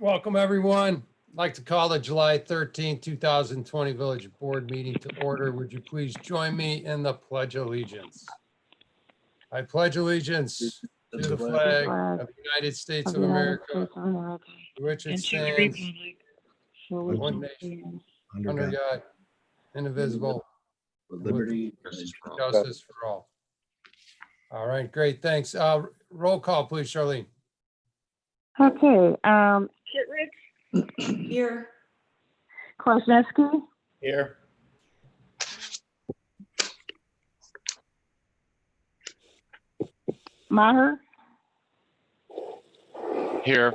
Welcome, everyone. I'd like to call the July 13th, 2020 Village Board meeting to order. Would you please join me in the Pledge of Allegiance? I pledge allegiance to the flag of the United States of America, to which it stands, one nation, under God, indivisible, with liberty and justice for all. All right, great, thanks. Roll call, please, Charlene. Okay, Kittredge, Here. Kwasniewski, here. Maher. Here.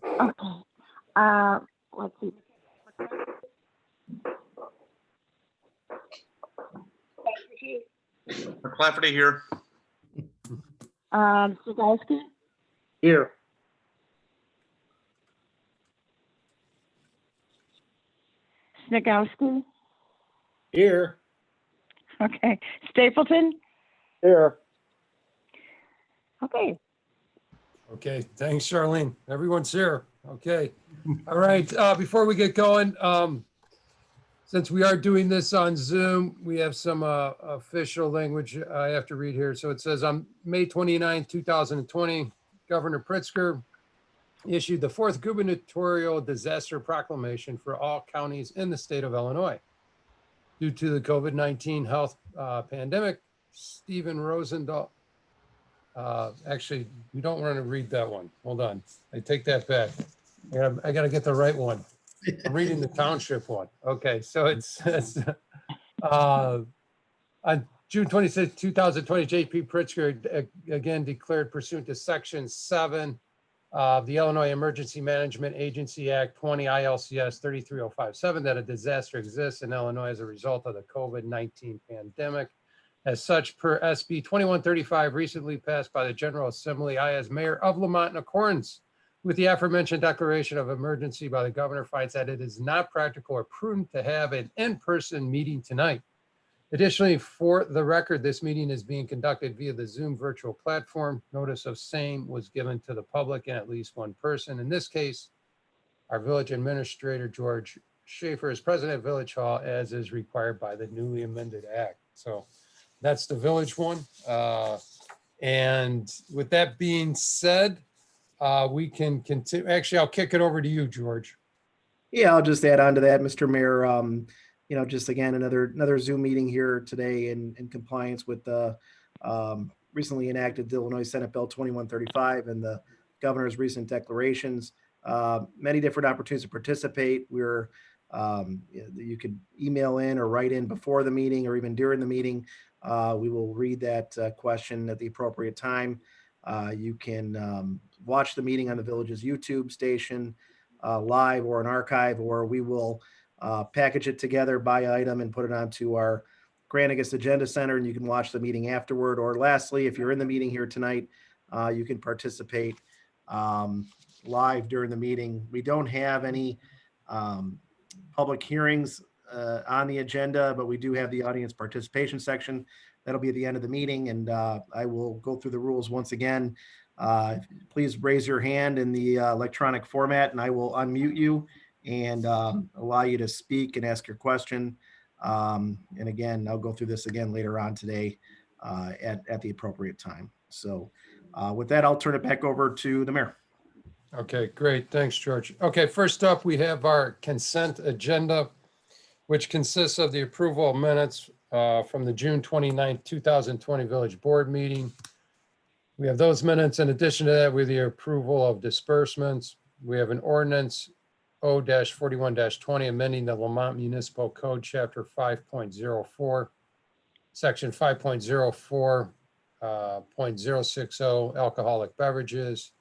Okay, let's see. McClafferty here. Sadowski, Here. Snigowski, Here. okay, Stapleton, Here. okay. Okay, thanks, Charlene. Everyone's here. Okay. All right, before we get going, since we are doing this on Zoom, we have some official language I have to read here. So it says on May 29, 2020, Governor Pritzker issued the fourth gubernatorial disaster proclamation for all counties in the state of Illinois. Due to the COVID-19 health pandemic, Stephen Rosendahl, actually, we don't want to read that one. Hold on. I take that back. I got to get the right one. I'm reading the Township one. Okay, so it says on June 26, 2020, J.P. Pritzker again declared pursuant to Section 7 of the Illinois Emergency Management Agency Act 20 ILCS 33057 that a disaster exists in Illinois as a result of the COVID-19 pandemic. As such, per SB 2135 recently passed by the General Assembly, I, as mayor of Lemont, in accordance with the aforementioned declaration of emergency by the governor, finds that it is not practical or prudent to have an in-person meeting tonight. Additionally, for the record, this meeting is being conducted via the Zoom virtual platform. Notice of same was given to the public and at least one person. In this case, our village administrator, George Schaefer, is present at Village Hall as is required by the newly amended act. So that's the village one. And with that being said, we can continue. Actually, I'll kick it over to you, George. Yeah, I'll just add on to that, Mr. Mayor. Just again, another Zoom meeting here today in compliance with the recently enacted Illinois Senate Bill 2135 and the governor's recent declarations. Many different opportunities to participate. You could email in or write in before the meeting or even during the meeting. We will read that question at the appropriate time. You can watch the meeting on the village's YouTube station live or an archive, or we will package it together by item and put it onto our Granicus Agenda Center, and you can watch the meeting afterward. Or lastly, if you're in the meeting here tonight, you can participate live during the meeting. We don't have any public hearings on the agenda, but we do have the audience participation section. That'll be at the end of the meeting, and I will go through the rules once again. Please raise your hand in the electronic format, and I will unmute you and allow you to speak and ask your question. And again, I'll go through this again later on today at the appropriate time. So with that, I'll turn it back over to the mayor. Okay, great. Thanks, George. Okay, first up, we have our consent agenda, which consists of the approval of minutes from the June 29th, 2020 Village Board meeting. We have those minutes. In addition to that, with the approval of disbursements, we have an ordinance O-41-20 amending the Lemont Municipal Code, Chapter 5.04, Section 5.04.060, alcoholic beverages.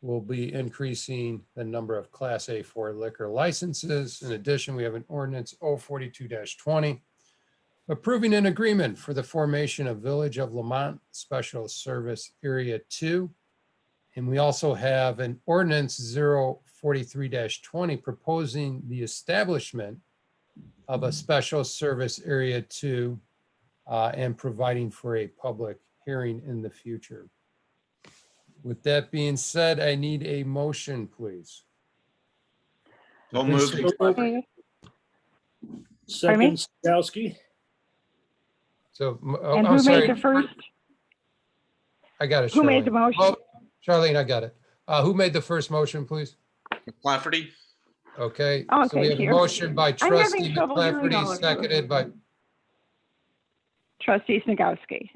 We'll be increasing the number of Class A4 liquor licenses. In addition, we have an ordinance O-42-20 approving an agreement for the formation of Village of Lemont Special Service Area 2. And we also have an ordinance 043-20 proposing the establishment of a Special Service Area 2 and providing for a public hearing in the future. With that being said, I need a motion, please. So Please moved. state- Okay. Second, Skowski. So, And I'm who sorry, made the first? I got it, Who made the Charlene. motion? Oh, Charlene, I got it. Who made the first motion, please? McClafferty? Okay, Oh, so we okay, have a here. motion by I'm having trustee trouble hearing all McClafferty, of you. seconded by, Trustee Snagowski.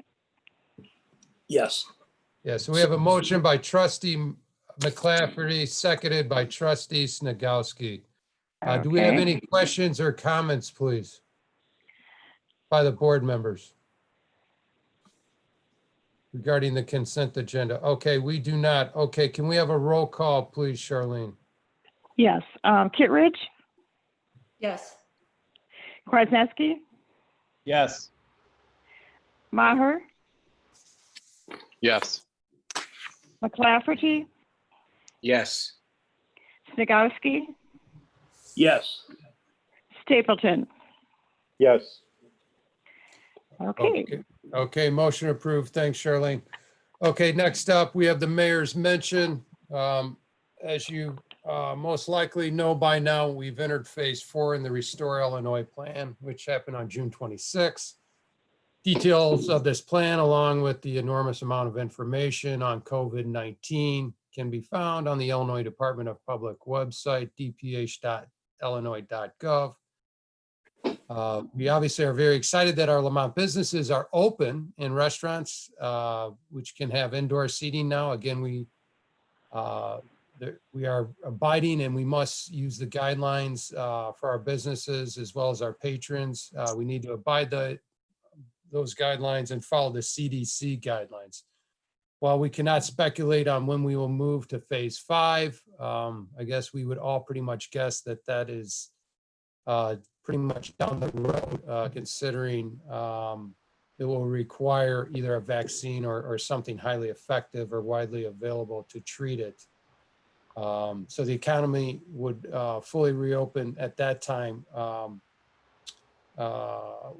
Yes. yeah, so we have a motion by trustee McClafferty, seconded by trustee Snagowski. Do we have Okay. any questions or comments, please? By the board members? Regarding the consent agenda? Okay, we do not. Okay, can we have a roll call, please, Charlene? Yes. Kittredge, Yes. Kwasniewski, Yes. Maher, Yes. McClafferty, Yes. Snagowski, Yes. Stapleton. Yes. Okay. Okay, motion approved. Thanks, Charlene. Okay, next up, we have the mayor's mention. As you most likely know by now, we've entered phase 4 in the Restore Illinois plan, which happened on June 26th. Details of this plan, along with the enormous amount of information on COVID-19, can be found on the Illinois Department of Public website, dph.illinois.gov. We obviously are very excited that our Lemont businesses are open in restaurants, which can have indoor seating now. Again, we are abiding and we must use the guidelines for our businesses as well as our patrons. We need to abide those guidelines and follow the CDC guidelines. While we cannot speculate on when we will move to phase 5, I guess we would all pretty much guess that that is pretty much down the road, considering it will require either a vaccine or something highly effective or widely available to treat it. So the economy would fully reopen at that time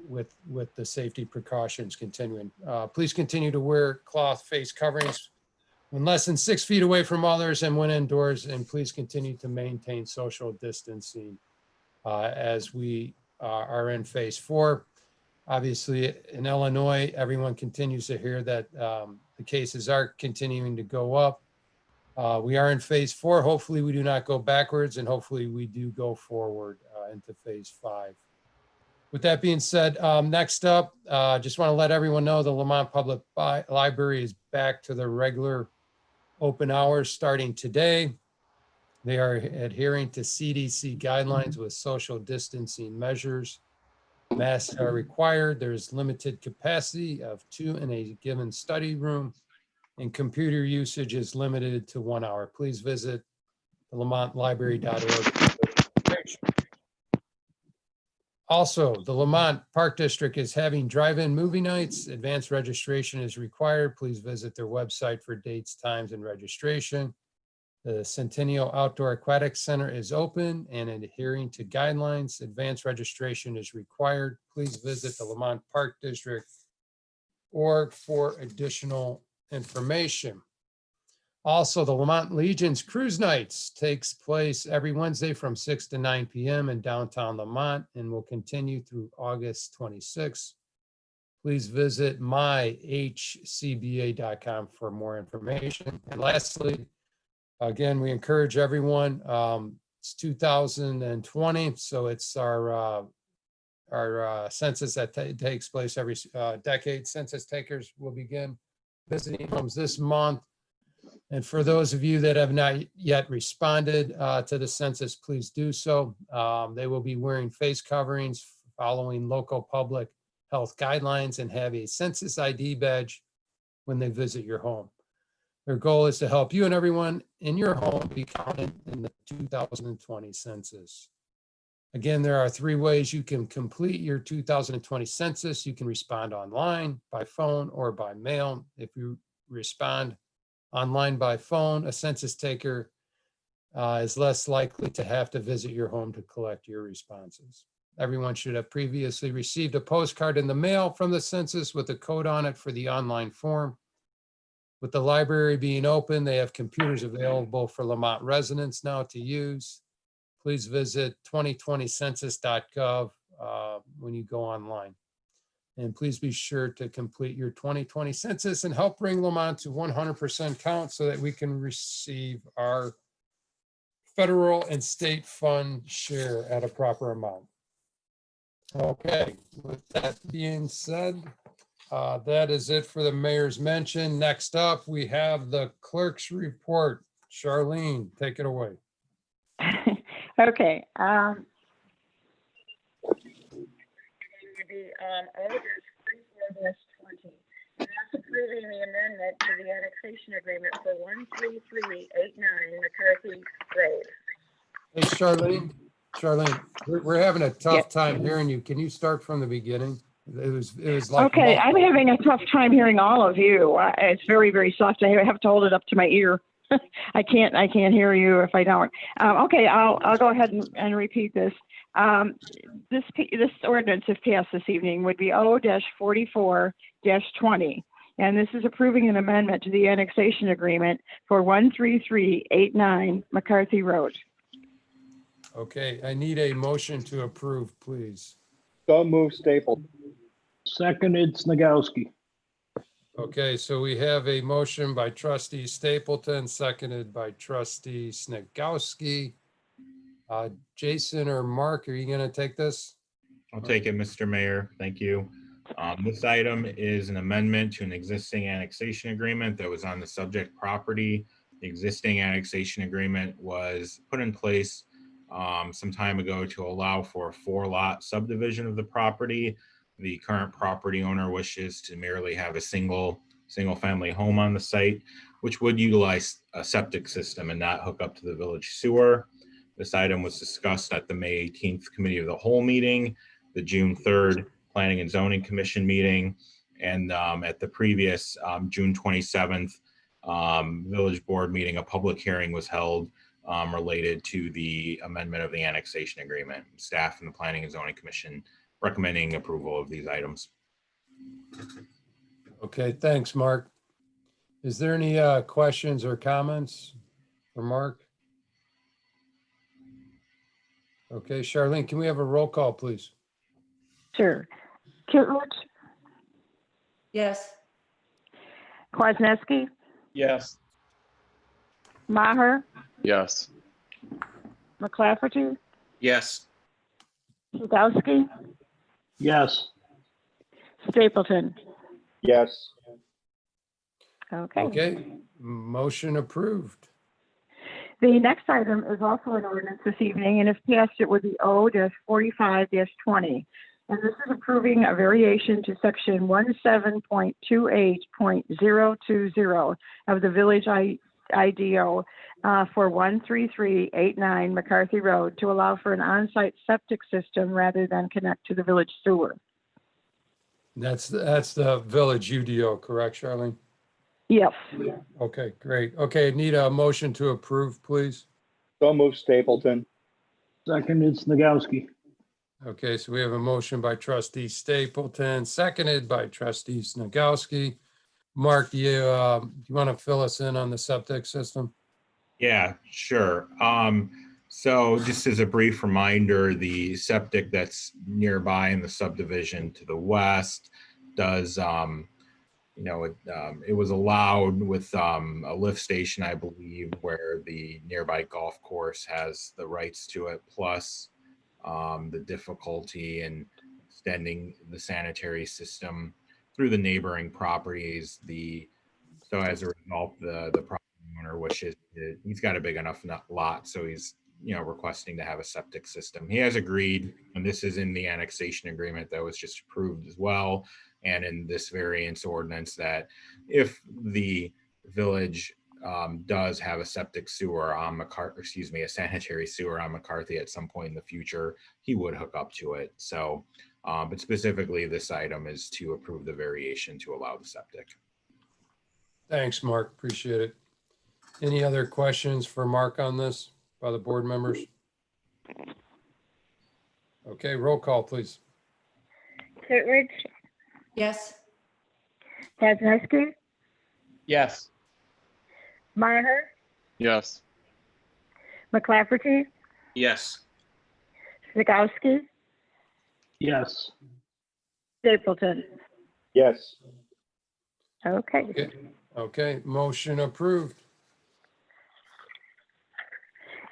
with the safety precautions continuing. Please continue to wear cloth face coverings when less than 6 feet away from others and when indoors, and please continue to maintain social distancing as we are in phase 4. Obviously, in Illinois, everyone continues to hear that the cases are continuing to go up. We are in phase 4. Hopefully, we do not go backwards, and hopefully, we do go forward into phase 5. With that being said, next up, just want to let everyone know the Lemont Public Library is back to their regular open hours starting today. They are adhering to CDC guidelines with social distancing measures. Masks are required. There's limited capacity of 2 in a given study room, and computer usage is limited to 1 hour. Please visit the LemontLibrary.org. Also, the Lemont Park District is having drive-in movie nights. Advanced registration is required. Please visit their website for dates, times, and registration. The Centennial Outdoor Aquatic Center is open and adhering to guidelines. Advanced registration is required. Please visit the Lemont Park District org for additional information. Also, the Lemont Legion's Cruise Nights takes place every Wednesday from 6 to 9 p.m. in downtown Lemont and will continue through August 26. Please visit myhcba.com for more information. And lastly, again, we encourage everyone, it's 2020, so it's our census that takes place every decade. Census takers will begin visiting homes this month. And for those of you that have not yet responded to the census, please do so. They will be wearing face coverings, following local public health guidelines, and have a census ID badge when they visit your home. Their goal is to help you and everyone in your home be counted in the 2020 census. Again, there are 3 ways you can complete your 2020 census. You can respond online, by phone, or by mail. If you respond online by phone, a census taker is less likely to have to visit your home to collect your responses. Everyone should have previously received a postcard in the mail from the census with a code on it for the online form. With the library being open, they have computers available for Lemont residents now to use. please visit 2020census.gov when you go online. And please be sure to complete your 2020 census and help bring Lemont to 100% count so that we can receive our federal and state fund share at a proper amount. Okay, with that being said, that is it for the mayor's mention. Next up, we have the clerk's report. Charlene, take it away. Okay. That's approving the amendment to the annexation agreement for 13389 McCarthy Road. Hey, Charlene, we're having a tough Yep. time hearing you. Can you start from the beginning? It was like. Okay, I'm muffled. having a tough time hearing all of you. It's very, very soft. I have to hold it up to my ear. I can't hear you if I don't. Okay, I'll go ahead and repeat this. This ordinance, if passed this evening, would be O-44-20. And this is approving an amendment to the annexation agreement for 13389 McCarthy Road. Okay, I need a motion to approve, please. So move Stapleton. Seconded Snagowski. Okay, so we have a motion by trustee Stapleton, seconded by trustee Snagowski. Jason or Mark, are you going to take this? I'll take it, Mr. Mayor. Thank you. This item is an amendment to an existing annexation agreement that was on the subject property. The existing annexation agreement was put in place some time ago to allow for a 4-lot subdivision of the property. The current property owner wishes to merely have a single-family home on the site, which would utilize a septic system and not hook up to the village sewer. This item was discussed at the May 18th Committee of the Whole meeting, the June 3rd Planning and Zoning Commission meeting, and at the previous June 27th Village Board meeting, a public hearing was held related to the amendment of the annexation agreement. Staff and the Planning and Zoning Commission recommending approval of these items. Okay, thanks, Mark. Is there any questions or comments for Mark? Okay, Charlene, can we have a roll call, please? Sure. Kirtwood, Yes. Kwasniewski, Yes. Maher, Yes. McClafferty, Yes. Sadowski, Yes. Stapleton. Yes. Okay. Okay, motion approved. The next item is also an ordinance this evening, and if passed, it would be O-45-20. And this is approving a variation to section 17.28.020 of the village IDO for 13389 McCarthy Road to allow for an on-site septic system rather than connect to the village sewer. That's the village UDO, correct, Charlene? Yes. Okay, great. Okay, need a motion to approve, please. So move Stapleton. Seconded Snagowski. Okay, so we have a motion by trustee Stapleton, seconded by trustee Snagowski. Mark, do you want to fill us in on the septic system? Yeah, sure. So just as a brief reminder, the septic that's nearby in the subdivision to the west does, it was allowed with a lift station, I believe, where the nearby golf course has the rights to it, plus the difficulty in extending the sanitary system through the neighboring properties. So as a result, the property owner wishes he's got a big enough lot, so he's requesting to have a septic system. He has agreed, and this is in the annexation agreement that was just approved as well, and in this variance ordinance, that if the village does have a septic sewer on a sanitary sewer on McCarthy at some point in the future, he would hook up to it. So, but specifically, this item is to approve the variation to allow the septic. Thanks, Mark. Appreciate it. Any other questions for Mark on this by the board members? Okay, roll call, please. Kirtwood, Yes. Kwasniewski, Yes. Maher, Yes. McClafferty, Yes. Snagowski, Yes. Stapleton. Yes. Okay. Okay. Okay, motion approved.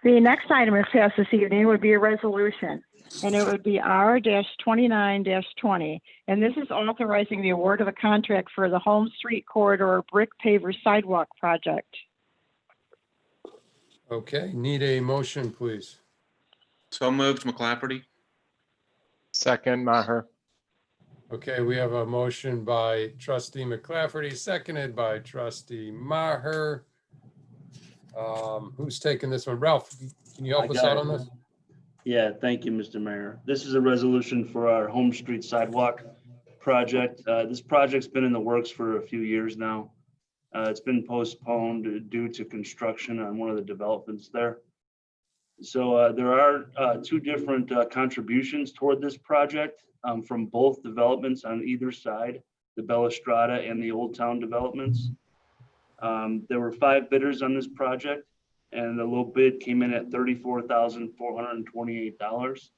The next item if passed this evening would be a resolution, and it would be R-29-20. And this is authorizing the award of a contract for the Holmes Street Corridor Brick Paver Sidewalk Project. Okay, need a motion, please. So moved, McClafferty. Second, Maher. Okay, we have a motion by trustee McClafferty, seconded by trustee Maher. Who's taking this one? Ralph, can you help I us got out it. on this? Yeah, thank you, Mr. Mayor. This is a resolution for our Home Street Sidewalk project. This project's been in the works for a few years now. It's been postponed due to construction on one of the developments there. So there are two different contributions toward this project from both developments on either side, the Bella Strada and the Old Town developments. There were 5 bidders on this project, and the low bid came in at $34,428.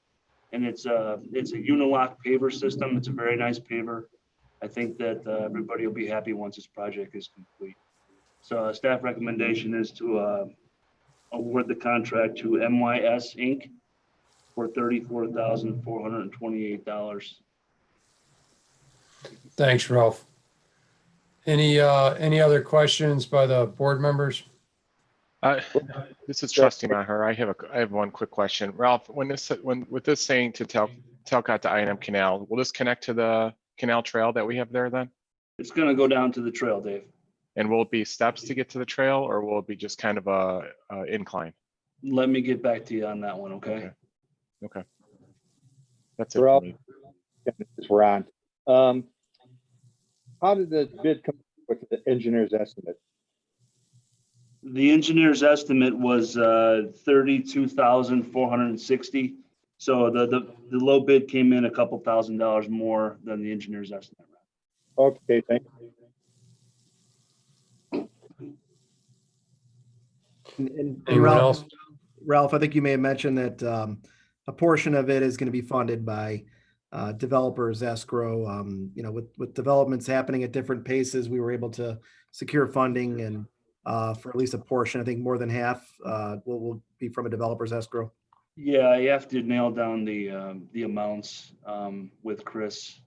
And it's a unilock paver system. It's a very nice paver. I think that everybody will be happy once this project is complete. So staff recommendation is to award the contract to MYS Inc. for $34,428. Thanks, Ralph. Any other questions by the board members? This is trustee Maher. I have one quick question. Ralph, with this saying to Talcott to I&M Canal, will this connect to the canal trail that we have there then? It's going to go down to the trail, Dave. And will it be steps to get to the trail, or will it be just kind of a incline? Let me get back to you on that one, okay? Okay. That's it for me. This is Ron. How did the bid come with the engineer's estimate? The engineer's estimate was $32,460. So the low bid came in a couple $1,000 more than the engineer's estimate. Okay, thank you. And Anyone else? Ralph, I think you may have mentioned that a portion of it is going to be funded by developers escrow. With developments happening at different paces, we were able to secure funding, and for at least a portion, I think more than half will be from a developer's escrow. Yeah, I have to nail down the amounts with Chris.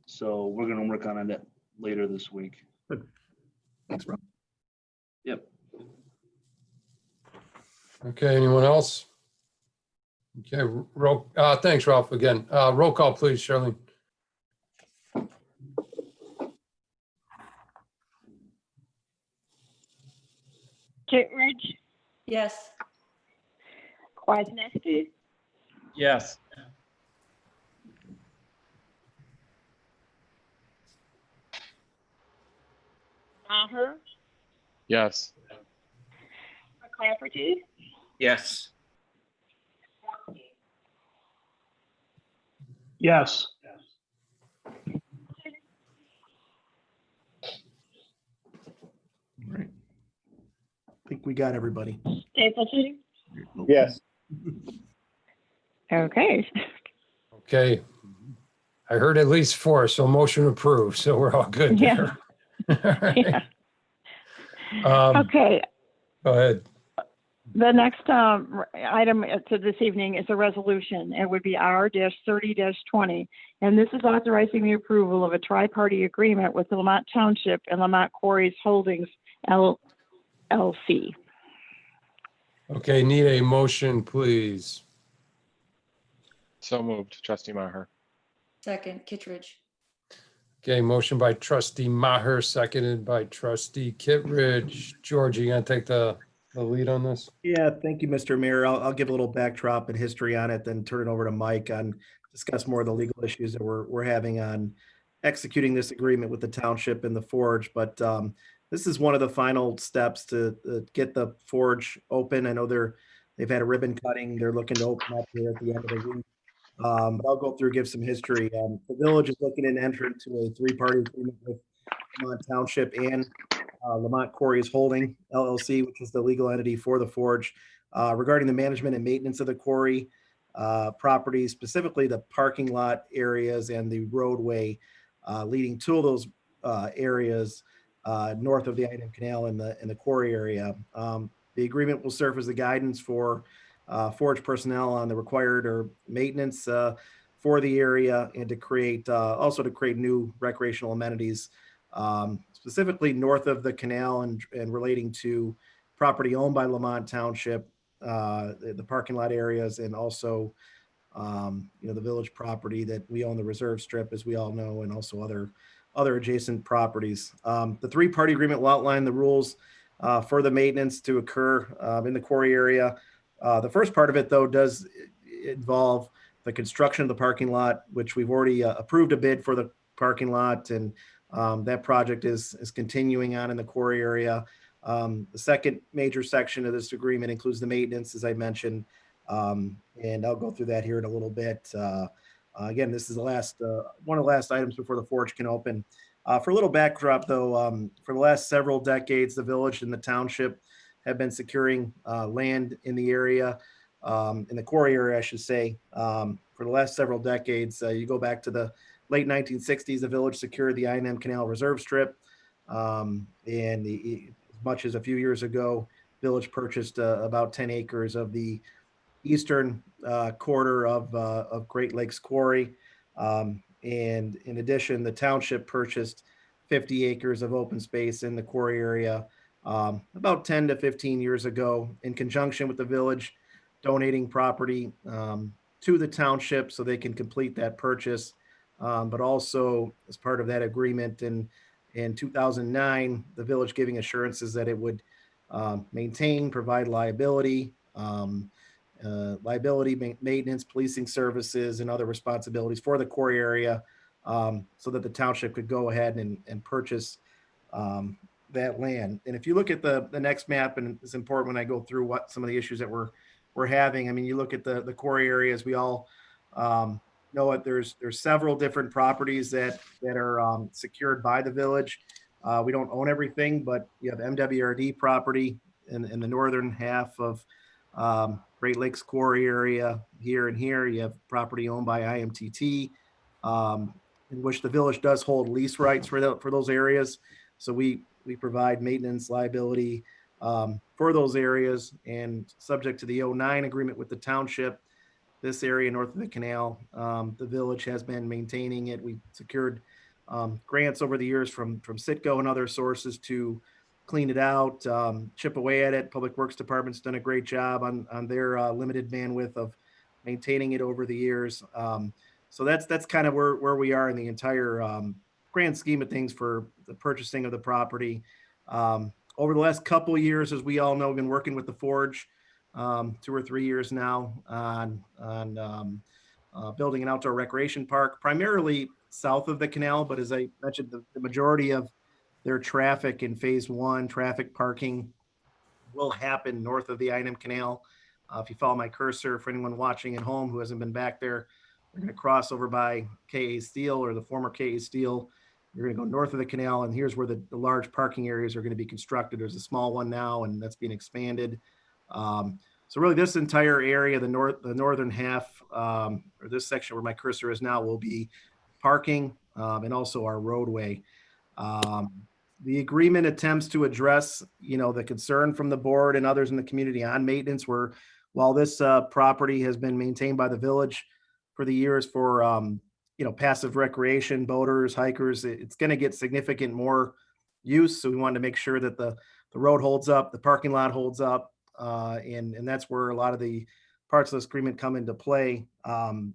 So we're going to work on it later this week. Thanks, Ralph. Yep. Okay, anyone else? Okay, thanks, Ralph, again. Roll call, please, Charlene. Kittredge, Yes. Kwasniewski, Yes. Maher, Yes. McClafferty, Yes. Yes. Right. I think we got everybody. Stapleton. Yes. Okay. Okay. I heard at least 4, so motion approved, so we're all good there. All right. Yeah. Okay. Go ahead. The next item to this evening is a resolution. It would be R-30-20. And this is authorizing the approval of a tri-party agreement with the Lemont Township and Lemont Quarries Holdings LLC. Okay, need a motion, please. So moved, trustee Maher. Second, Kittredge. Okay, motion by trustee Maher, seconded by trustee Kittredge. George, you gonna take the lead on this? Yeah, thank you, Mr. Mayor. I'll give a little backdrop and history on it, then turn it over to Mike on discuss more of the legal issues that we're having on executing this agreement with the township and the forge. But this is one of the final steps to get the forge open. I know they've had a ribbon cutting. They're looking to open up here at the end of the week. But I'll go through, give some history. The village is looking to enter into a 3-party agreement with Lemont Township and Lemont Quarries Holding LLC, which is the legal entity for the forge. regarding the management and maintenance of the quarry property, specifically the parking lot areas and the roadway leading to those areas north of the Item Canal in the quarry area. The agreement will serve as the guidance for forage personnel on the required or maintenance for the area, and to create also to create new recreational amenities specifically north of the canal and relating to property owned by Lemont Township, the parking lot areas, and also the village property that we own, the reserve strip, as we all know, and also other adjacent properties. The three-party agreement will outline the rules for the maintenance to occur in the quarry area. The first part of it, though, does involve the construction of the parking lot, which we've already approved a bid for the parking lot, and that project is continuing on in the quarry area. The second major section of this agreement includes the maintenance, as I mentioned, and I'll go through that here in a little bit. Again, this is the last one of the last items before the forge can open. For a little backdrop, though, for the last several decades, the village and the township have been securing land in the area, in the quarry area, I should say. For the last several decades, you go back to the late 1960s, the village secured the I&M Canal Reserve Strip, and as much as a few years ago, village purchased about 10 acres of the eastern quarter of Great Lakes Quarry. And in addition, the township purchased 50 acres of open space in the quarry area about 10 to 15 years ago, in conjunction with the village donating property to the township so they can complete that purchase. But also, as part of that agreement in 2009, the village giving assurances that it would maintain, provide liability, maintenance, policing services, and other responsibilities for the quarry area, so that the township could go ahead and purchase that land. And if you look at the next map, and it's important when I go through what some of the issues that we're having. I mean, you look at the quarry areas, we all know it. There's several different properties that are secured by the village. We don't own everything, but you have MWRD property in the northern half of Great Lakes Quarry area here and here. You have property owned by IMTT, in which the village does hold lease rights for those areas. So we provide maintenance liability for those areas, and subject to the 2009 agreement with the township, this area north of the canal, the village has been maintaining it. We secured grants over the years from Citgo and other sources to clean it out, chip away at it. Public Works Department's done a great job on their limited bandwidth of maintaining it over the years. So that's kind of where we are in the entire grand scheme of things for the purchasing of the property. Over the last couple of years, as we all know, we've been working with the Forge 2 or 3 years now on building an outdoor recreation park, primarily south of the canal. But as I mentioned, the majority of their traffic in phase 1, traffic parking, will happen north of the I&M Canal. If you follow my cursor, for anyone watching at home who hasn't been back there, they're going to cross over by KA Steel, or the former KA Steel. You're going to go north of the canal, and here's where the large parking areas are going to be constructed. There's a small one now, and that's being expanded. So really, this entire area, the northern half, or this section where my cursor is now, will be parking, and also our roadway. The agreement attempts to address, the concern from the board and others in the community on maintenance, where while this property has been maintained by the village for the years for passive recreation, boaters, hikers, it's going to get significant more use. So we wanted to make sure that the road holds up, the parking lot holds up, and that's where a lot of the parts of this agreement come into play. On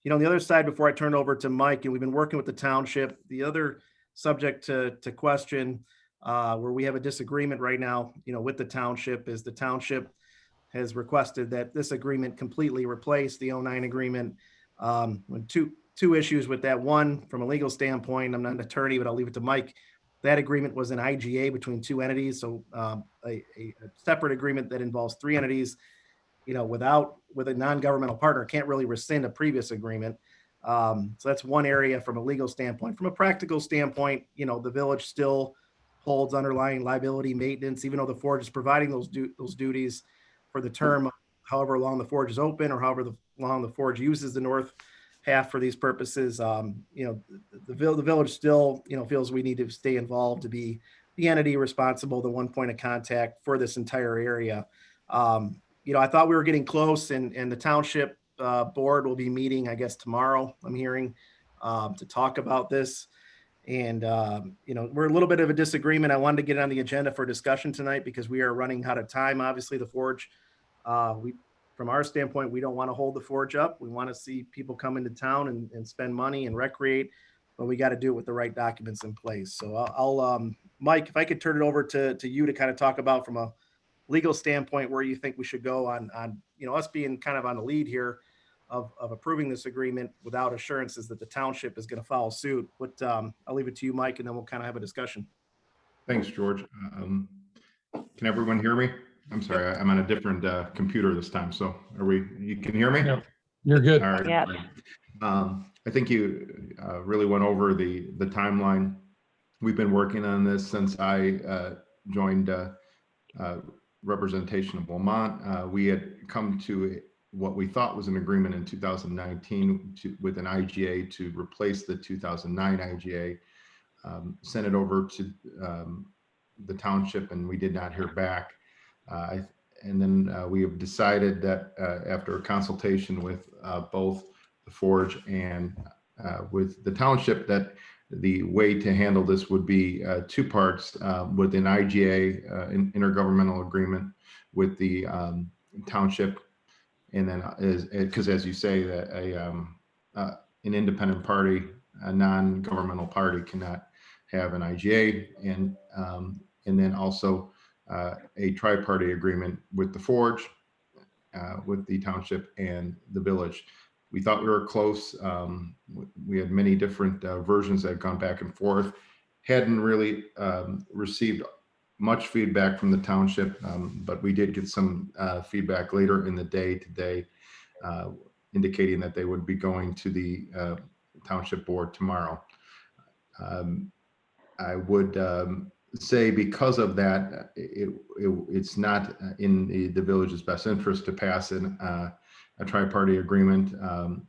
the other side, before I turn it over to Mike, and we've been working with the township, the other subject to question, where we have a disagreement right now, with the township, is the township has requested that this agreement completely replace the 2009 agreement. When two issues with that. One, from a legal standpoint, I'm not an attorney, but I'll leave it to Mike. That agreement was an IGA between two entities. So a separate agreement that involves 3 entities, with a non-governmental partner, can't really rescind a previous agreement. So that's one area from a legal standpoint. From a practical standpoint, the village still holds underlying liability maintenance, even though the Forge is providing those duties for the term, however long the forge is open or however long the forge uses the north half for these purposes. The village still, feels we need to stay involved to be the entity responsible, the one point of contact for this entire area. I thought we were getting close, and the township board will be meeting, I guess, tomorrow, I'm hearing, to talk about this. And, we're a little bit of a disagreement. I wanted to get it on the agenda for discussion tonight because we are running out of time. Obviously, the forge, from our standpoint, we don't want to hold the forge up. We want to see people come into town and spend money and recreate, but we got to do it with the right documents in place. So I'll Mike, if I could turn it over to you to kind of talk about from a legal standpoint where you think we should go on us being kind of on the lead here of approving this agreement without assurances that the township is going to follow suit. But I'll leave it to you, Mike, and then we'll kind of have a discussion. Thanks, George. Can everyone hear me? I'm sorry, I'm on a different computer this time. So you can hear me? Yeah, you're good. All right. Yeah. I think you really went over the timeline. We've been working on this since I joined representation of Lemont. We had come to what we thought was an agreement in 2019 with an IGA to replace the 2009 IGA, sent it over to the township, and we did not hear back. And then we have decided that after a consultation with both the forge and with the township, that the way to handle this would be two parts, with an IGA, intergovernmental agreement with the township. And then because as you say, that an independent party, a non-governmental party cannot have an IGA, and then also a tri-party agreement with the forge, with the township and the village. We thought we were close. We had many different versions that had gone back and forth. Hadn't really received much feedback from the township, but we did get some feedback later in the day today, indicating that they would be going to the township board tomorrow. I would say because of that, it's not in the village's best interest to pass a tri-party agreement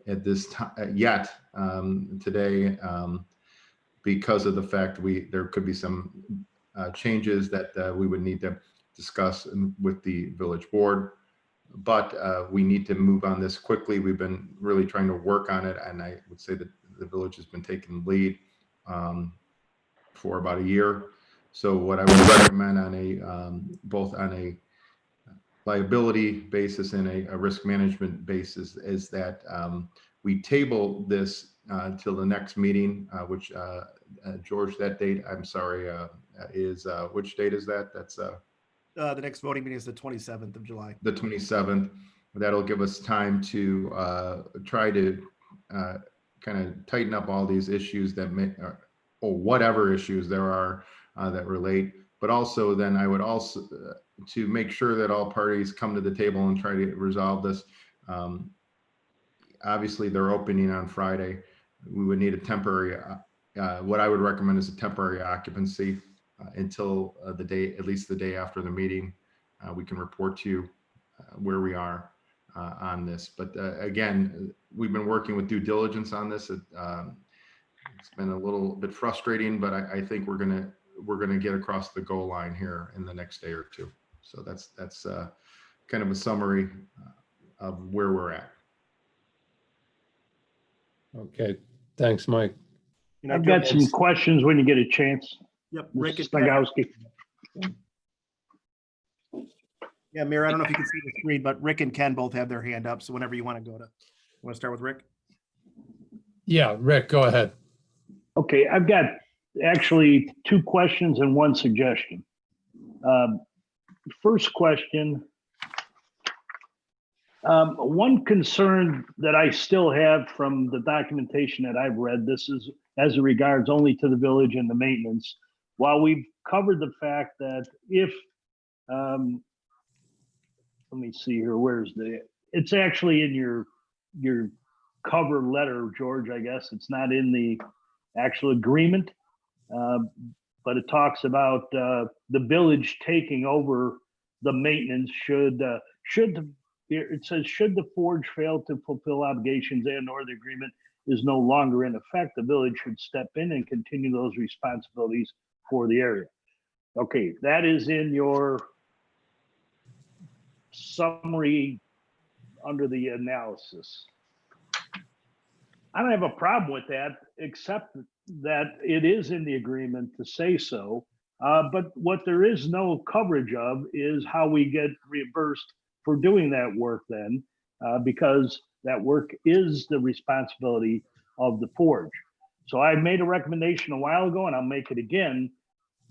at this time yet today, because of the fact there could be some changes that we would need to discuss with the village board. But we need to move on this quickly. We've been really trying to work on it, and I would say that the village has been taking the lead for about a year. So what I would recommend on both on a liability basis and a risk management basis is that we table this until the next meeting, which George, that date, I'm sorry, is which date is that? That's The next voting meeting is the 27th of July. The 27th. That'll give us time to try to kind of tighten up all these issues that or whatever issues there are that relate. But also then I would also to make sure that all parties come to the table and try to resolve this. Obviously they're opening on Friday. We would need a temporary, what I would recommend is a temporary occupancy until the day, at least the day after the meeting. We can report to you where we are on this. But again, we've been working with due diligence on this. It's been a little bit frustrating, but I think we're gonna get across the goal line here in the next day or two. So that's kind of a summary of where we're at. Okay, thanks, Mike. I've got some questions when you get a chance. Yep, Rick is Snagowski. Yeah, Mayor, I don't know if you can see the screen, but Rick and Ken both have their hand up. So whenever you want to want to start with Rick? Yeah, Rick, go ahead. Okay, I've got actually two questions and one suggestion. First question. One concern that I still have from the documentation that I've read, this is as it regards only to the village and the maintenance. While we've covered the fact that if, let me see here, it's actually in your cover letter, George, I guess. It's not in the actual agreement, but it talks about the village taking over the maintenance should it says, should the forge fail to fulfill obligations and/or the agreement is no longer in effect, the village should step in and continue those responsibilities for the area. Okay, that is in your summary under the analysis. I don't have a problem with that, except that it is in the agreement to say so. But what there is no coverage of is how we get reimbursed for doing that work then, because that work is the responsibility of the forge. So I made a recommendation a while ago, and I'll make it again,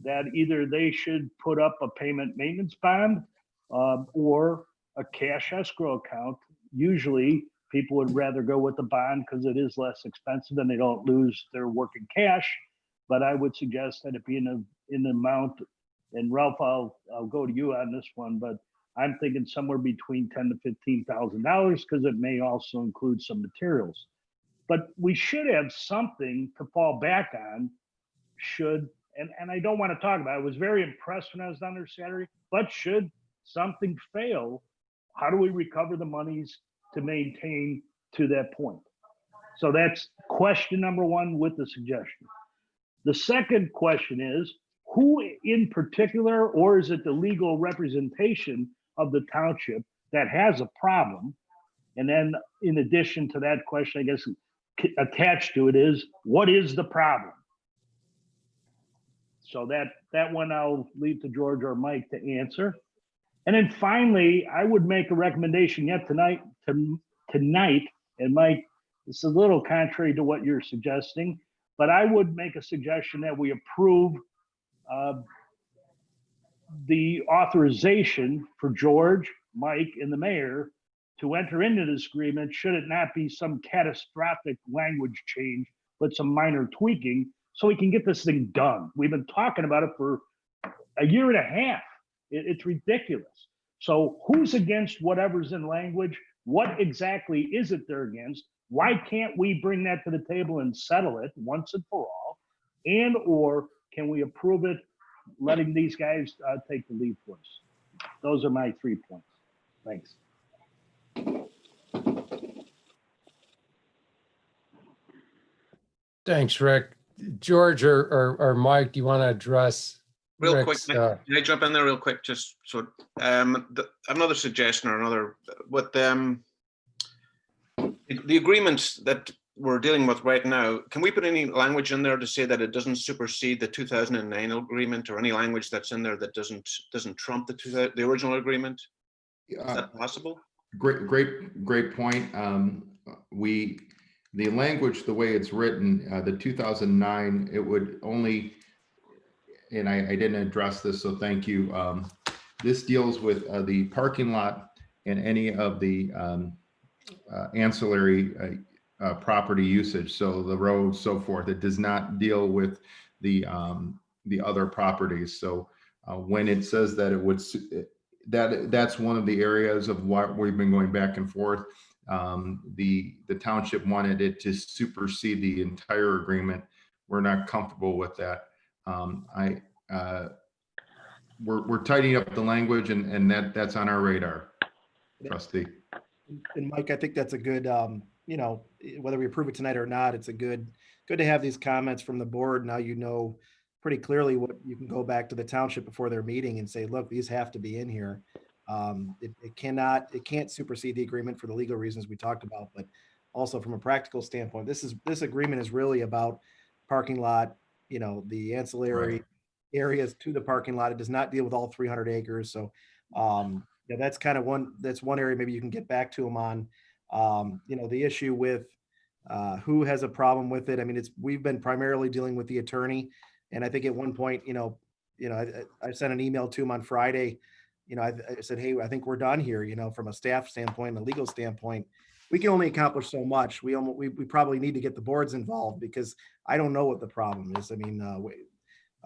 that either they should put up a payment maintenance bond or a cash escrow account. Usually people would rather go with the bond because it is less expensive and they don't lose their working cash. But I would suggest that it be in the amount, and Ralph, I'll go to you on this one, but I'm thinking somewhere between $10,000 to $15,000 because it may also include some materials. But we should have something to fall back on should, and I don't want to talk about it. I was very impressed when I was down there Saturday, but should something fail, how do we recover the monies to maintain to that point? So that's question number one with the suggestion. The second question is, who in particular, or is it the legal representation of the township that has a problem? And then in addition to that question, I guess attached to it is, what is the problem? So that one I'll leave to George or Mike to answer. And then finally, I would make a recommendation yet tonight, and Mike, this is a little contrary to what you're suggesting, but I would make a suggestion that we approve the authorization for George, Mike, and the mayor to enter into this agreement, should it not be some catastrophic language change, but some minor tweaking, so we can get this thing done. We've been talking about it for a year and a half. It's ridiculous. So who's against whatever's in language? What exactly is it they're against? Why can't we bring that to the table and settle it once and for all? And or can we approve it, letting these guys take the lead for us? Those are my 3 points. Thanks. Thanks, Rick. George or Mike, do you want to address Real Rick's, quick, can I jump in there real quick? Just so, another suggestion or another, with the agreements that we're dealing with right now, can we put any language in there to say that it doesn't supersede the 2009 agreement, or any language that's in there that doesn't trump the original agreement? Is that possible? Great point. The language, the way it's written, the 2009, it would only, and I didn't address this, so thank you. This deals with the parking lot and any of the ancillary property usage, so the roads, so forth. It does not deal with the other properties. So when it says that it would, that's one of the areas of what we've been going back and forth. The township wanted it to supersede the entire agreement. We're not comfortable with that. We're tidying up the language, and that's on our radar, trustee. And Mike, I think that's a good, whether we approve it tonight or not, it's a good to have these comments from the board. Now you know pretty clearly what you can go back to the township before their meeting and say, look, these have to be in here. It can't supersede the agreement for the legal reasons we talked about, but also from a practical standpoint, this agreement is really about parking lot, the ancillary areas to the parking lot. It does not deal with all 300 acres. So that's kind of one area maybe you can get back to them on. The issue with who has a problem with it. I mean, we've been primarily dealing with the attorney, and I think at one point, I sent an email to him on Friday. I said, hey, I think we're done here. From a staff standpoint, a legal standpoint, we can only accomplish so much. We probably need to get the boards involved, because I don't know what the problem is. I mean,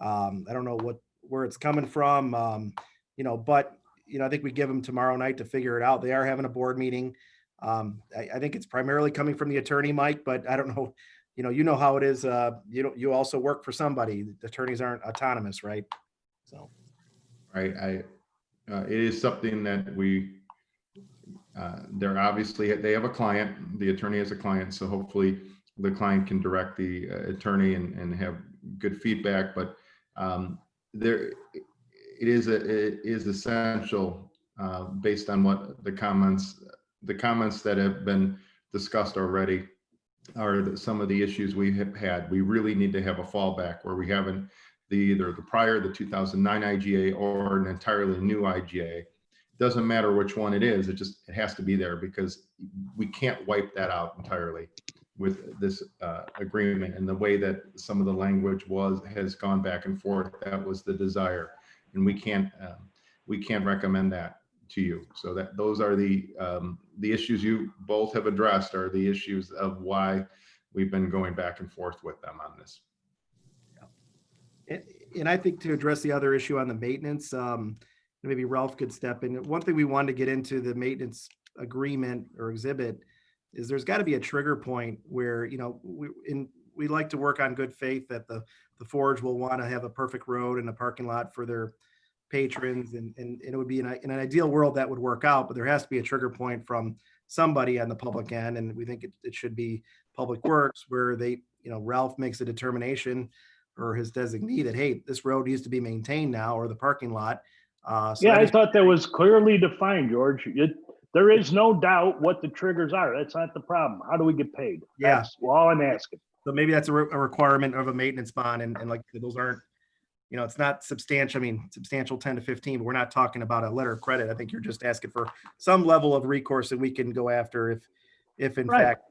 I don't know where it's coming from. But I think we give them tomorrow night to figure it out. They are having a board meeting. I think it's primarily coming from the attorney, Mike, but I don't know. You know how it is. You also work for somebody. The attorneys aren't autonomous, right? So, Right. It is something that we they're obviously, they have a client, the attorney has a client, so hopefully the client can direct the attorney and have good feedback, but there, it is essential based on what the comments that have been discussed already are some of the issues we have had. We really need to have a fallback where we haven't either the 2009 IGA or an entirely new IGA. Doesn't matter which one it is, it has to be there because we can't wipe that out entirely with this agreement, and the way that some of the language has gone back and forth. That was the desire, and we can't recommend that to you. So that those are the issues you both have addressed, are the issues of why we've been going back and forth with them on this. And I think to address the other issue on the maintenance, maybe Ralph could step in. One thing we wanted to get into the maintenance agreement or exhibit is there's got to be a trigger point where, you know, we like to work on good faith that the Forge will want to have a perfect road and a parking lot for their patrons, and it would be in an ideal world that would work out, but there has to be a trigger point from somebody on the public end, and we think it should be Public Works, where they, you know, Ralph makes a determination or his designee that, hey, this road needs to be maintained now, or the parking lot. Yeah, I thought that was clearly defined, George. There is no doubt what the triggers are. That's not the problem. How do we get paid? Yeah. That's all I'm asking. So maybe that's a requirement of a maintenance bond, and like those aren't, you know, it's not substantial. I mean, substantial 10 to 15, but we're not talking about a letter of credit. I think you're just asking for some level of recourse that we can go after if in Right. fact.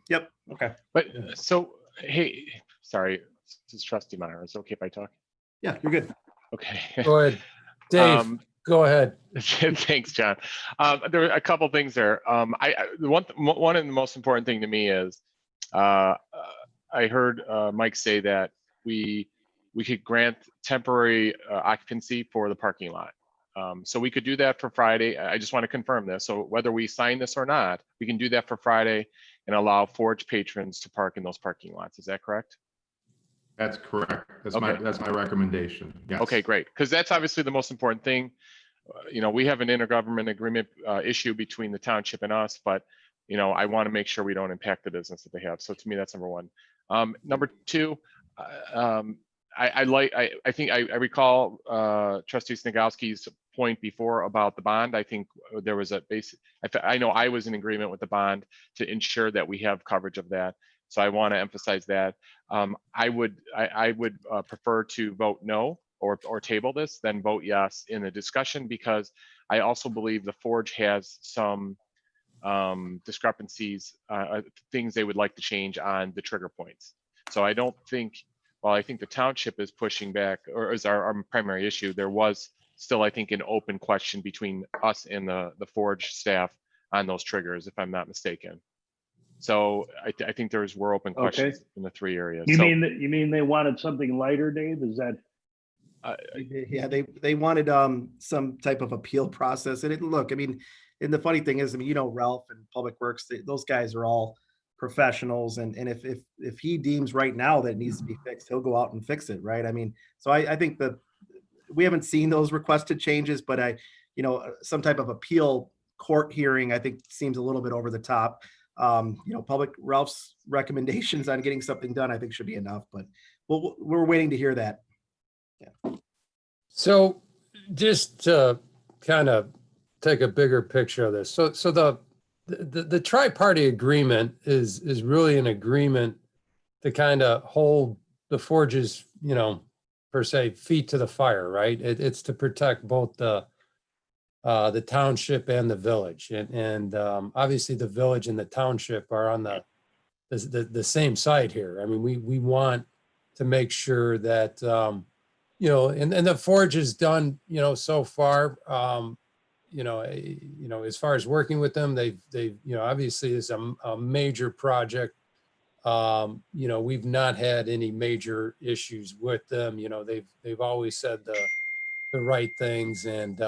Yep. Okay. But so, hey, sorry, this is Trustee Meyer. Is it okay if I talk? Yeah, you're good. Okay. Go ahead. Dave, go ahead. Thanks, John. There were a couple things there. The one and the most important thing to me is I heard Mike say that we could grant temporary occupancy for the parking lot. So we could do that for Friday. I just want to confirm this. So whether we sign this or not, we can do that for Friday and allow Forge patrons to park in those parking lots. Is that correct? That's correct. That's Okay. my recommendation. Yes. Okay, great. Because that's obviously the most important thing. You know, we have an intergovernment agreement issue between the township and us, but, you know, I want to make sure we don't impact the business that they have. So to me, that's number one. Number two, I think I recall Trustee Snagowski's point before about the bond. I think there was a basic, I know I was in agreement with the bond to ensure that we have coverage of that. So I want to emphasize that. I would prefer to vote no or table this than vote yes in the discussion, because I also believe the Forge has some discrepancies, things they would like to change on the trigger points. So I don't think, while I think the township is pushing back, or is our primary issue, there was still, I think, an open question between us and the Forge staff on those triggers, if I'm not mistaken. So I think were open questions in the three areas. You mean they wanted something lighter, Dave? Is that? Yeah, they wanted some type of appeal process. And look, I mean, and the funny thing is, I mean, you know, Ralph and Public Works, those guys are all professionals, and if he deems right now that it needs to be fixed, he'll go out and fix it, right? I mean, so I think that we haven't seen those requested changes, but you know, some type of appeal court hearing, I think, seems a little bit over the top. You know, Ralph's recommendations on getting something done, I think, should be enough, but we're waiting to hear that. Yeah. So just to kind of take a bigger picture of this. So the tri-party agreement is really an agreement to kind of hold the Forge's, you know, per se, feet to the fire, right? It's to protect both the township and the village, and obviously the village and the township are on the same side here. I mean, we want to make sure that you know, and the Forge has done, you know, so far, you know, as far as working with them, they've you know, obviously it's a major project. You know, we've not had any major issues with them. You know, they've always said the right things, and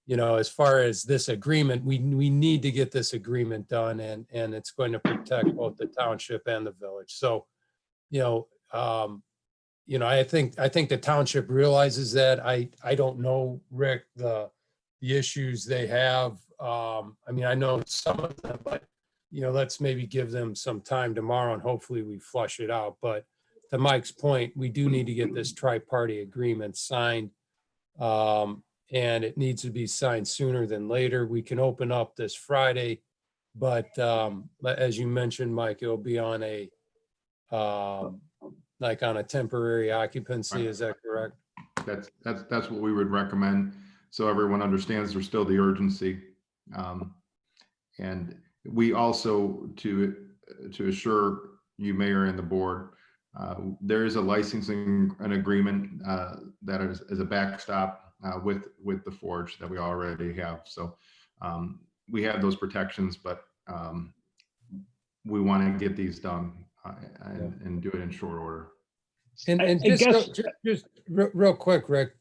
you know, as far as this agreement, we need to get this agreement done, and it's going to protect both the township and the village. So, you know, I think the township realizes that. I don't know, Rick, the issues they have I mean, I know some of them, but, you know, let's maybe give them some time tomorrow and hopefully we flush it out. But to Mike's point, we do need to get this tri-party agreement signed. And it needs to be signed sooner than later. We can open up this Friday, but as you mentioned, Mike, it'll be on a, like on a temporary occupancy. Is that correct? That's what we would recommend. So everyone understands there's still the urgency. And we also, to assure you, Mayor, and the board, there is a licensing an agreement that is a backstop with the forge that we already have. So we have those protections, but we want to get these done and do it in short order. And I guess- just real quick, Rick,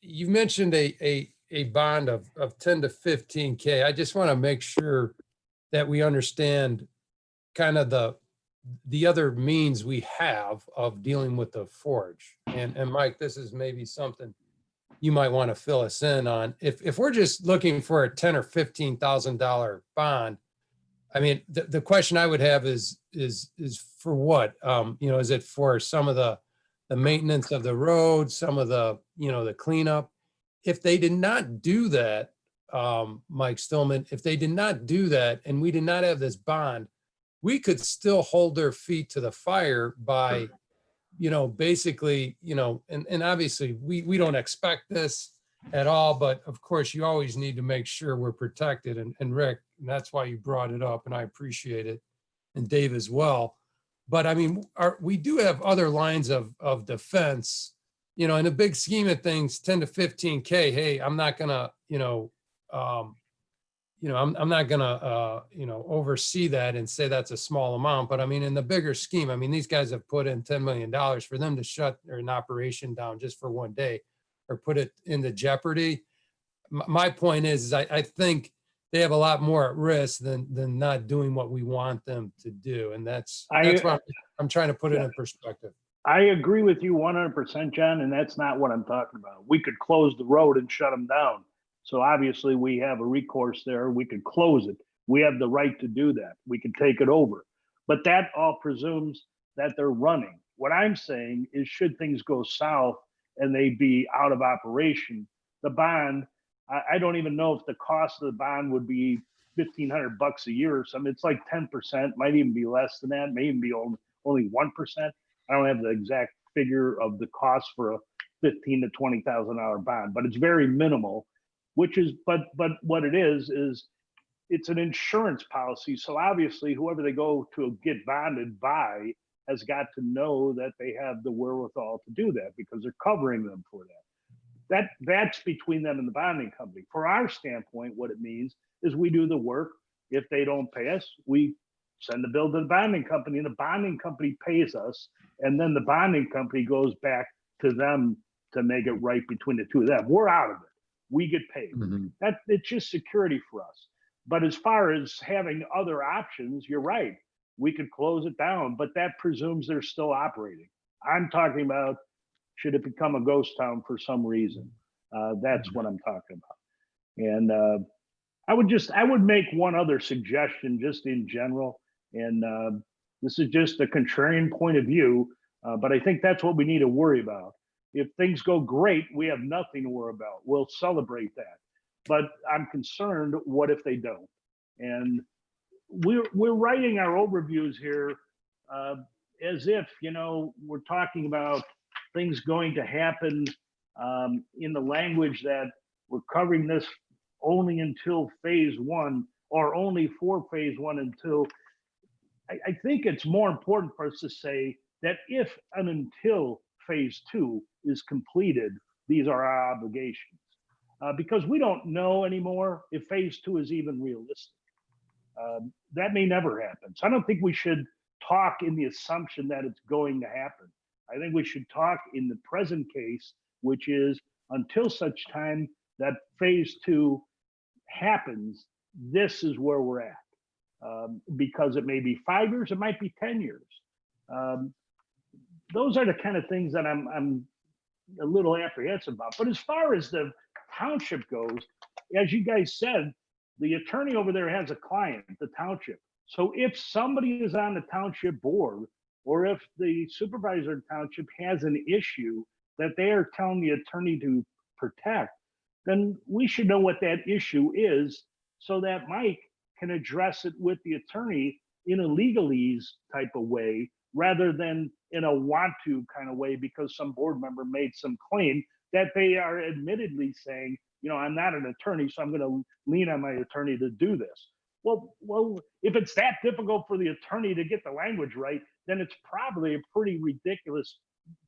you mentioned a bond of 10 to 15K. I just want to make sure that we understand kind of the other means we have of dealing with the forge. And Mike, this is maybe something you might want to fill us in on. If we're just looking for a $10,000 or $15,000 bond, I mean, the question I would have is for what? You know, is it for some of the maintenance of the road, some of the, you know, the cleanup? If they did not do that, Mike Stillman, if they did not do that and we did not have this bond, we could still hold their feet to the fire by, you know, basically, you know, and obviously we don't expect this at all, but of course you always need to make sure we're protected. And Rick, and that's why you brought it up and I appreciate it. And Dave as well. But I mean, we do have other lines of defense, you know, in the big scheme of things, 10 to 15K, hey, I'm not gonna, I'm not gonna, oversee that and say that's a small amount, but I mean, in the bigger scheme, I mean, these guys have put in $10 million for them to shut an operation down just for one day or put it into jeopardy. My point is I think they have a lot more at risk than not doing what we want them to do. And that's why I'm trying to put it in perspective. I agree with you 100%, John, and that's not what I'm talking about. We could close the road and shut them down. So obviously we have a recourse there. We could close it. We have the right to do that. We can take it over. But that all presumes that they're running. What I'm saying is should things go south and they be out of operation, the bond, I don't even know if the cost of the bond would be $1,500 a year or something. It's like 10%, might even be less than that, may even be only 1%. I don't have the exact figure of the cost for a $15,000 to $20,000 bond, but it's very minimal, which is, but what it is it's an insurance policy. So obviously whoever they go to get bonded by has got to know that they have the wherewithal to do that because they're covering them for that. That's between them and the bonding company. For our standpoint, what it means is we do the work. If they don't pay us, we send the bill to the bonding company and the bonding company pays us. And then the bonding company goes back to them to make it right between the two of them. We're out of it. We get paid. It's just security for us. But as far as having other options, you're right. We could close it down, but that presumes they're still operating. I'm talking about, should it become a ghost town for some reason? That's what I'm talking about. And I would make one other suggestion just in general. And this is just a contrarian point of view, but I think that's what we need to worry about. If things go great, we have nothing to worry about. We'll celebrate that. But I'm concerned, what if they don't? And we're writing our overviews here as if, we're talking about things going to happen in the language that we're covering this only until phase one or only for phase one until, I think it's more important for us to say that if and until phase two is completed, these are our obligations. Because we don't know anymore if phase two is even realistic. That may never happen. So I don't think we should talk in the assumption that it's going to happen. I think we should talk in the present case, which is until such time that phase two happens, this is where we're at. Because it may be 5 years, it might be 10 years. Those are the kind of things that I'm a little apprehensive about. But as far as the township goes, as you guys said, the attorney over there has a client, the township. So if somebody is on the township board, or if the supervisor of the township has an issue that they are telling the attorney to protect, then we should know what that issue is so that Mike can address it with the attorney in a legalese type of way, rather than in a want to kind of way, because some board member made some claim that they are admittedly saying, you know, I'm not an attorney, so I'm going to lean on my attorney to do this. Well, if it's that difficult for the attorney to get the language right, then it's probably a pretty ridiculous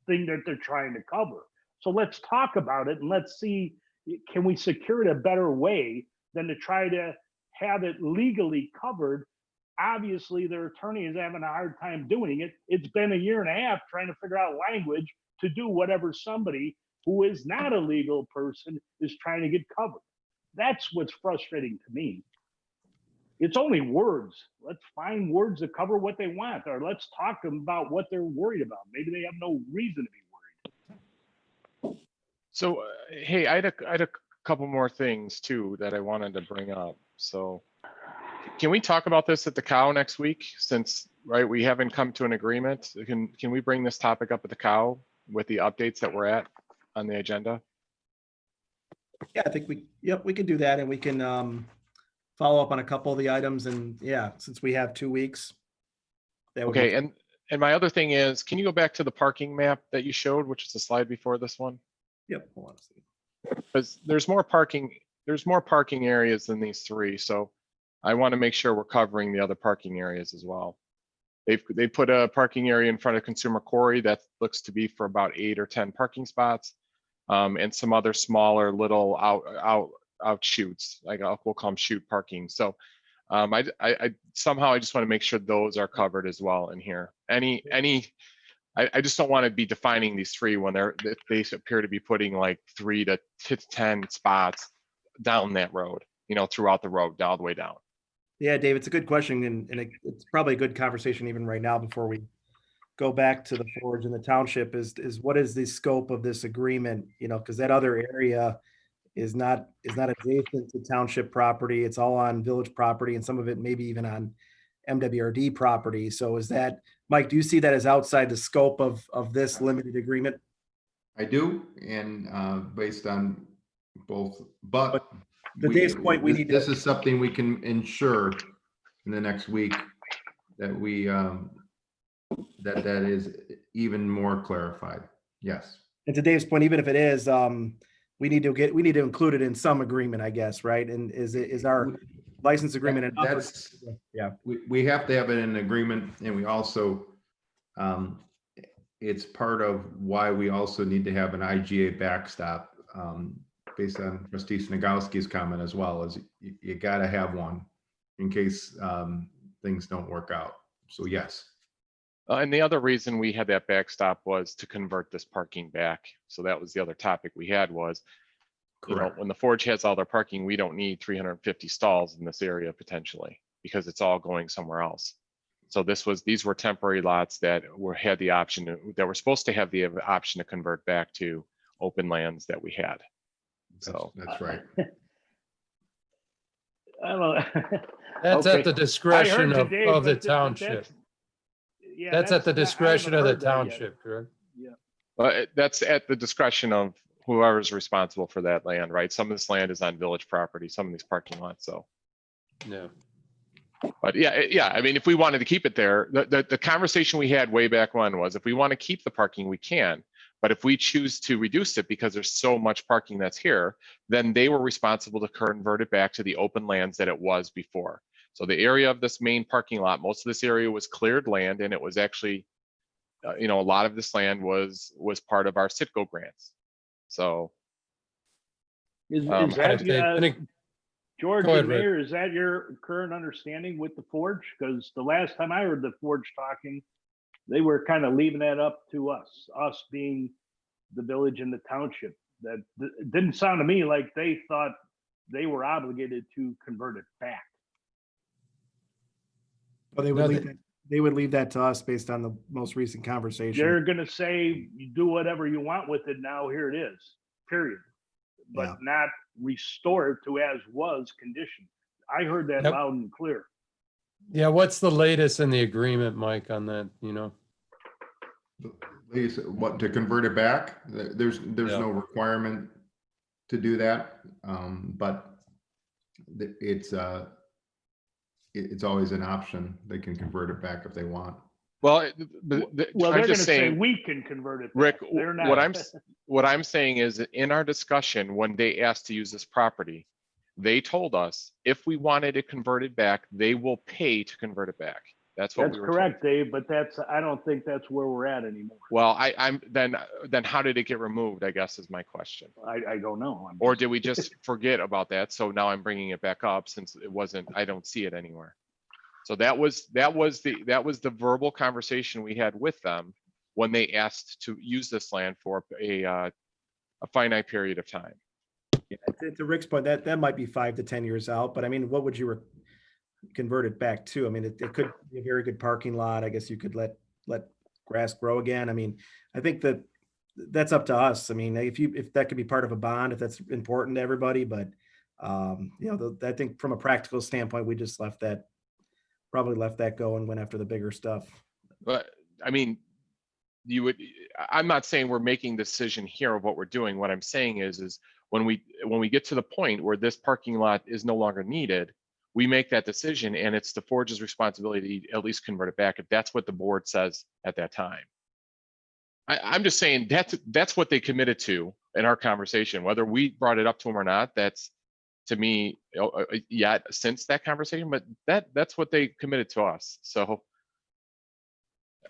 thing that they're trying to cover. So let's talk about it and let's see, can we secure it a better way than to try to have it legally covered? Obviously, their attorney is having a hard time doing it. It's been a year and a half trying to figure out language to do whatever somebody who is not a legal person is trying to get covered. That's what's frustrating to me. It's only words. Let's find words that cover what they want, or let's talk to them about what they're worried about. Maybe they have no reason to be worried. So, hey, I had a couple more things too that I wanted to bring up. So can we talk about this at the cow next week? Since, right, we haven't come to an agreement. Can we bring this topic up at the cow with the updates that we're at on the agenda? Yeah, I think we can do that, and we can follow up on a couple of the items. And yeah, since we have 2 weeks. That would be Okay, and my other thing is, can you go back to the parking map that you showed, which is the slide before this one? Yep, hold on a second. Because there's more parking areas than these three, so I want to make sure we're covering the other parking areas as well. They put a parking area in front of Consumer Quarry that looks to be for about 8 or 10 parking spots, and some other smaller little outshoots, like we'll call them shoot parking. So I somehow I just want to make sure those are covered as well in here. I just don't want to be defining these three when they appear to be putting like 3 to 10 spots down that road, you know, throughout the road, all the way down. Yeah, Dave, it's a good question, and it's probably a good conversation even right now before we go back to the Forge and the township is what is the scope of this agreement? You know, because that other area is not adjacent to township property. It's all on village property, and some of it maybe even on MWRD property. So is that, Mike, do you see that as outside the scope of this limited agreement? I do, and based on both, but to Dave's point, we need this is something we can ensure in the next week that we that is even more clarified. Yes. And to Dave's point, even if it is, we need to include it in some agreement, I guess, right? And is our license agreement that's yeah, we have to have it in agreement, and we also it's part of why we also need to have an IGA backstop, based on Trustee Snagowski's comment as well, as you got to have one in case things don't work out. So yes. And the other reason we had that backstop was to convert this parking back. So that was the other topic we had was, you know, when the Forge has all their parking, we don't need 350 stalls in this area potentially, because it's all going somewhere else. So these were temporary lots that had the option that were supposed to have the option to convert back to open lands that we had. So that's right. I don't know. That's Okay. at the discretion of the township. That's at the discretion of the township, correct? Yeah. That's at the discretion of whoever's responsible for that land, right? Some of this land is on village property, some of these parking lots, so. Yeah. But yeah, I mean, if we wanted to keep it there, the conversation we had way back when was if we want to keep the parking, we can. But if we choose to reduce it because there's so much parking that's here, then they were responsible to convert it back to the open lands that it was before. So the area of this main parking lot, most of this area was cleared land, and it was actually, you know, a lot of this land was part of our Citgo grants. So. Is I that, think George Go ahead, and Rick. Mayor, is that your current understanding with the Forge? Because the last time I heard the Forge talking, they were kind of leaving that up to us being the village and the township. That it didn't sound to me like they thought they were obligated to convert it back. Well, they would leave that to us based on the most recent conversation. They're going to say, you do whatever you want with it now, here it is, period. But Yeah. not restore it to as was condition. I heard that Yep. loud and clear. Yeah, what's the latest in the agreement, Mike, on that, you know? Lisa, what, to convert it back? There's Yeah. no requirement to do that, but it's always an option. They can convert it back if they want. Well, Well, I'm they're going to just say saying, we can convert it. Rick, back. They're not. what I'm saying is that in our discussion, when they asked to use this property, they told us if we wanted it converted back, they will pay to convert it back. That's what That's we were told. correct, Dave, but I don't think that's where we're at anymore. Well, then how did it get removed, I guess is my question. I don't know. Or did we just forget about that? So now I'm bringing it back up since it wasn't, I don't see it anywhere. So that was the verbal conversation we had with them when they asked to use this land for a finite period of time. Yeah, to Rick's point, that might be 5 to 10 years out, but I mean, what would you convert it back to? I mean, it could be a very good parking lot. I guess you could let grass grow again. I mean, I think that's up to us. I mean, if that could be part of a bond, if that's important to everybody, but you know, I think from a practical standpoint, we just probably left that go and went after the bigger stuff. But I mean, I'm not saying we're making the decision here of what we're doing. What I'm saying is when we get to the point where this parking lot is no longer needed, we make that decision, and it's the Forge's responsibility to at least convert it back if that's what the board says at that time. I'm just saying that's what they committed to in our conversation, whether we brought it up to them or not. That's, to me, yet since that conversation, but that's what they committed to us. So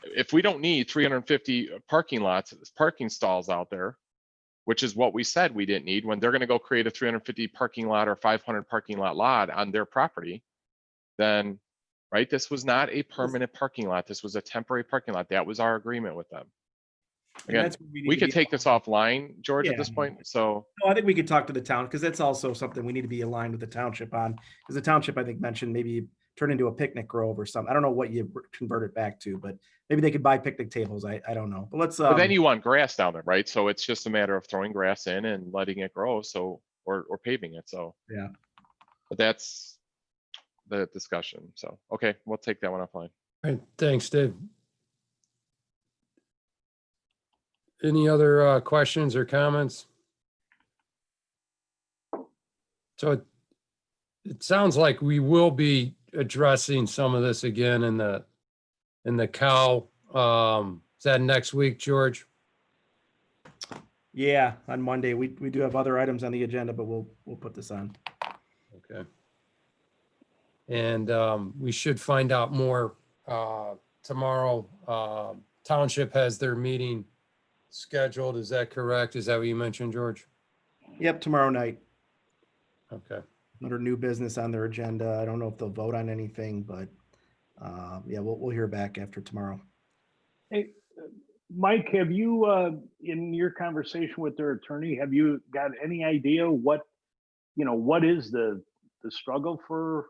if we don't need 350 parking stalls out there, which is what we said we didn't need, when they're going to go create a 350 parking lot or 500 parking lot on their property, then, right, this was not a permanent parking lot. This was a temporary parking lot. That was our agreement with them. Again, we could take this offline, George, at this point. So no, I think we could talk to the town, because that's also something we need to be aligned with the township on, because the township, I think, mentioned maybe turn into a picnic grove or something. I don't know what you convert it back to, but maybe they could buy picnic tables. I don't know, but let's. But then you want grass down there, right? So it's just a matter of throwing grass in and letting it grow. So, or paving it. So yeah. But that's the discussion. So, okay, we'll take that one offline. All right, thanks, Dave. Any other questions or comments? So it sounds like we will be addressing some of this again in the cow. Is that next week, George? Yeah, on Monday. We do have other items on the agenda, but we'll put this on. Okay. And we should find out more tomorrow. Township has their meeting scheduled. Is that correct? Is that what you mentioned, George? Yep, tomorrow night. Okay. Another new business on their agenda. I don't know if they'll vote on anything, but yeah, we'll hear back after tomorrow. Hey, Mike, have you, in your conversation with their attorney, have you got any idea what is the struggle for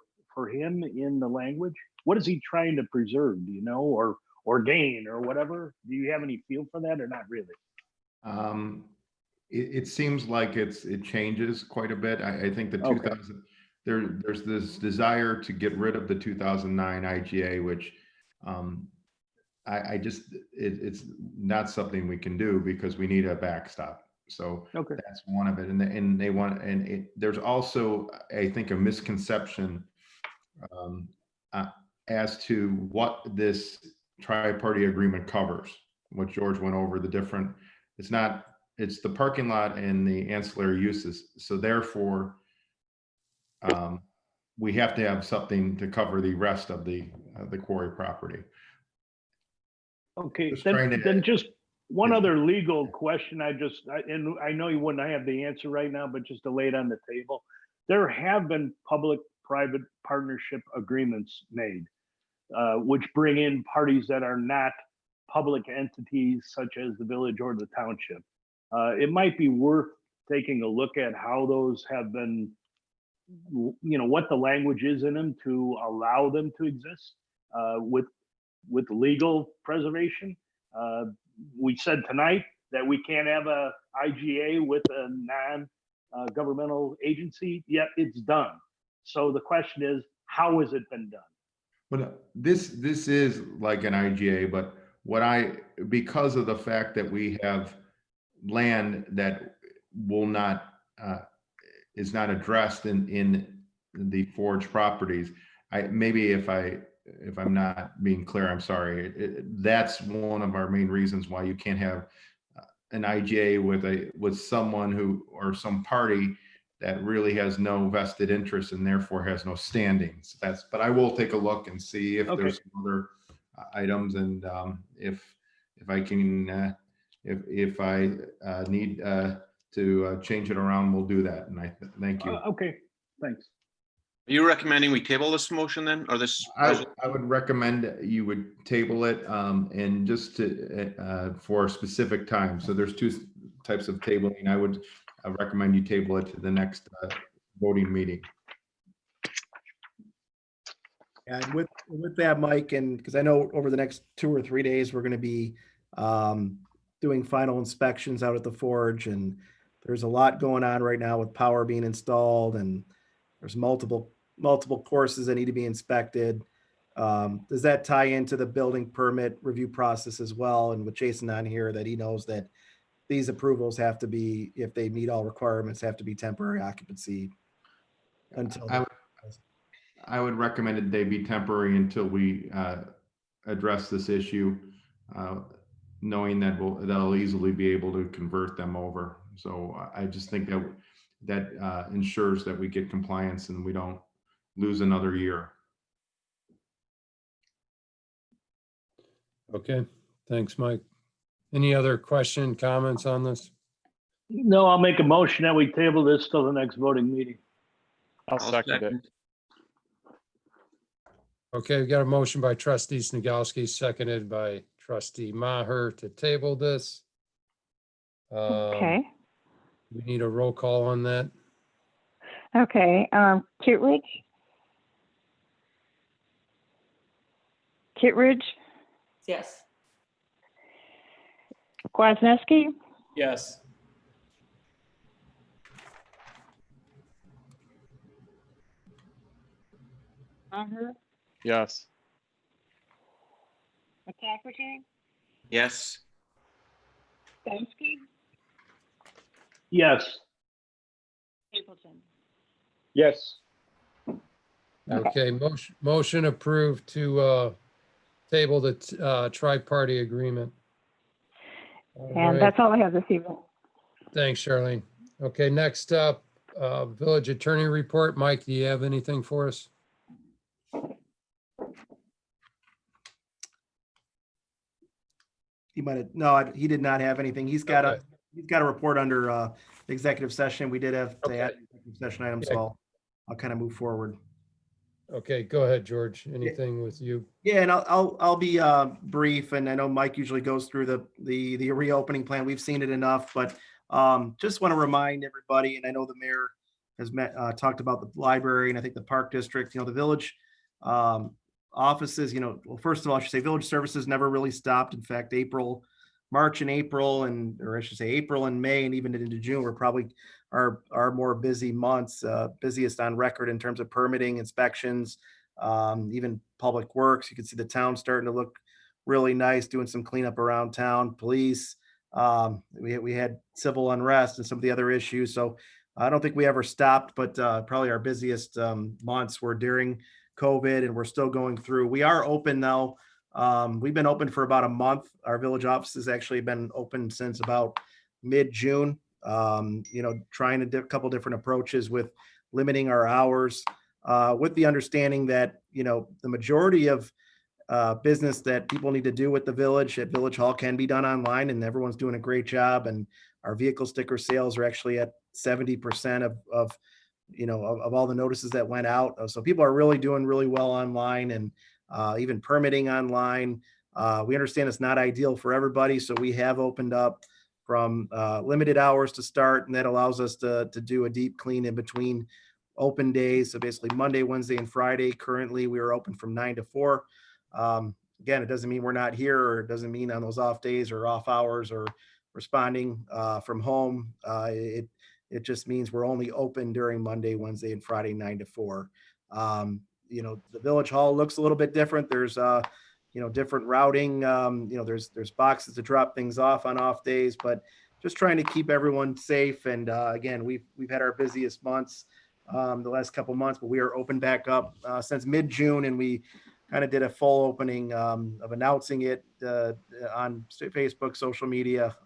him in the language? What is he trying to preserve? Do you know, or gain, or whatever? Do you have any feel for that, or not really? It seems like it changes quite a bit. I think the 2000 there's this desire to get rid of the 2009 IGA, which it's not something we can do because we need a backstop. So that's one of it. And there's also, I think, a misconception as to what this tri-party agreement covers. What George went over, it's the parking lot and the ancillary uses. So therefore, we have to have something to cover the rest of the quarry property. Okay, then just one other legal question. And I know you wouldn't have the answer right now, but just to lay it on the table, there have been public-private partnership agreements made, which bring in parties that are not public entities, such as the village or the township. It might be worth taking a look at how those have been, what the language is in them to allow them to exist with legal preservation. We said tonight that we can't have a IGA with a non-governmental agency, yet it's done. So the question is, how has it been done? But this is like an IGA, but because of the fact that we have land that will not, is not addressed in the forage properties, maybe if I'm not being clear, I'm sorry. That's one of our main reasons why you can't have an IGA with someone who, or some party that really has no vested interest and therefore has no standings. But I will take a look and see if Okay. there's some other items, and if I can, if I need to change it around, we'll do that. And I thank you. Okay, thanks. Are you recommending we table this motion then, or this? I would recommend that you would table it and just to, for a specific time. So there's two types of tabling. I would recommend you table it to the next voting meeting. And with that, Mike, and because I know over the next 2 or 3 days, we're going to be doing final inspections out at the forge, and there's a lot going on right now with power being installed, and there's multiple courses that need to be inspected. Does that tie into the building permit review process as well? And with Jason on here, that he knows that these approvals have to be, if they meet all requirements, have to be temporary occupancy until. I would recommend that they be temporary until we address this issue, knowing that they'll easily be able to convert them over. So I just think that ensures that we get compliance and we don't lose another year. Okay, thanks, Mike. Any other question, comments on this? No, I'll make a motion that we table this till the next voting meeting. I'll second it. Okay, we got a motion by trustee Snagowski, seconded by trustee Maher to table this. Okay. We need a roll call on that. Okay. Kittredge? Kittredge? Yes. Kwasniewski? Yes. Maher? Yes. McCafferty? Yes. Dembski? Yes. Stapleton? Yes. Okay, motion approved to table the tri-party agreement. All And right. that's all I have this evening. Thanks, Charlene. Okay, next up, village attorney report. Mike, do you have anything for us? He might have, no, he did not have anything. He's got Okay. he's got a report under executive session. We did have to add Okay. executive session items, Okay. so I'll kind of move forward. Okay, go ahead, George. Anything with you? Yeah, and I'll be brief, and I know Mike usually goes through the reopening plan. We've seen it enough, but just want to remind everybody, and I know the mayor has talked about the library, and I think the park district, the village offices, well, first of all, I should say village services never really stopped. In fact, March and April, or I should say April and May, and even into June, were probably our more busy months, busiest on record in terms of permitting, inspections, even public works. You can see the town starting to look really nice, doing some cleanup around town. Police, we had civil unrest and some of the other issues. So I don't think we ever stopped, but probably our busiest months were during COVID, and we're still going through. We are open now. We've been open for about a month. Our village office has actually been open since about mid-June. Trying a couple different approaches with limiting our hours, with the understanding that, the majority of business that people need to do with the village at Village Hall can be done online, and everyone's doing a great job. And our vehicle sticker sales are actually at 70% of all the notices that went out. So people are really doing really well online, and even permitting online. We understand it's not ideal for everybody, so we have opened up from limited hours to start, and that allows us to do a deep clean in between open days. So basically Monday, Wednesday, and Friday. Currently, we are open from 9 to 4. Again, it doesn't mean we're not here, or it doesn't mean on those off days or off hours or responding from home. It just means we're only open during Monday, Wednesday, and Friday, 9 to 4. You know, the village hall looks a little bit different. There's you know, different routing. You know, there's boxes to drop things off on off days, but just trying to keep everyone safe. And again, we've had our busiest months the last couple months, but we are open back up since mid-June, and we kind of did a full opening of announcing it on Facebook, social media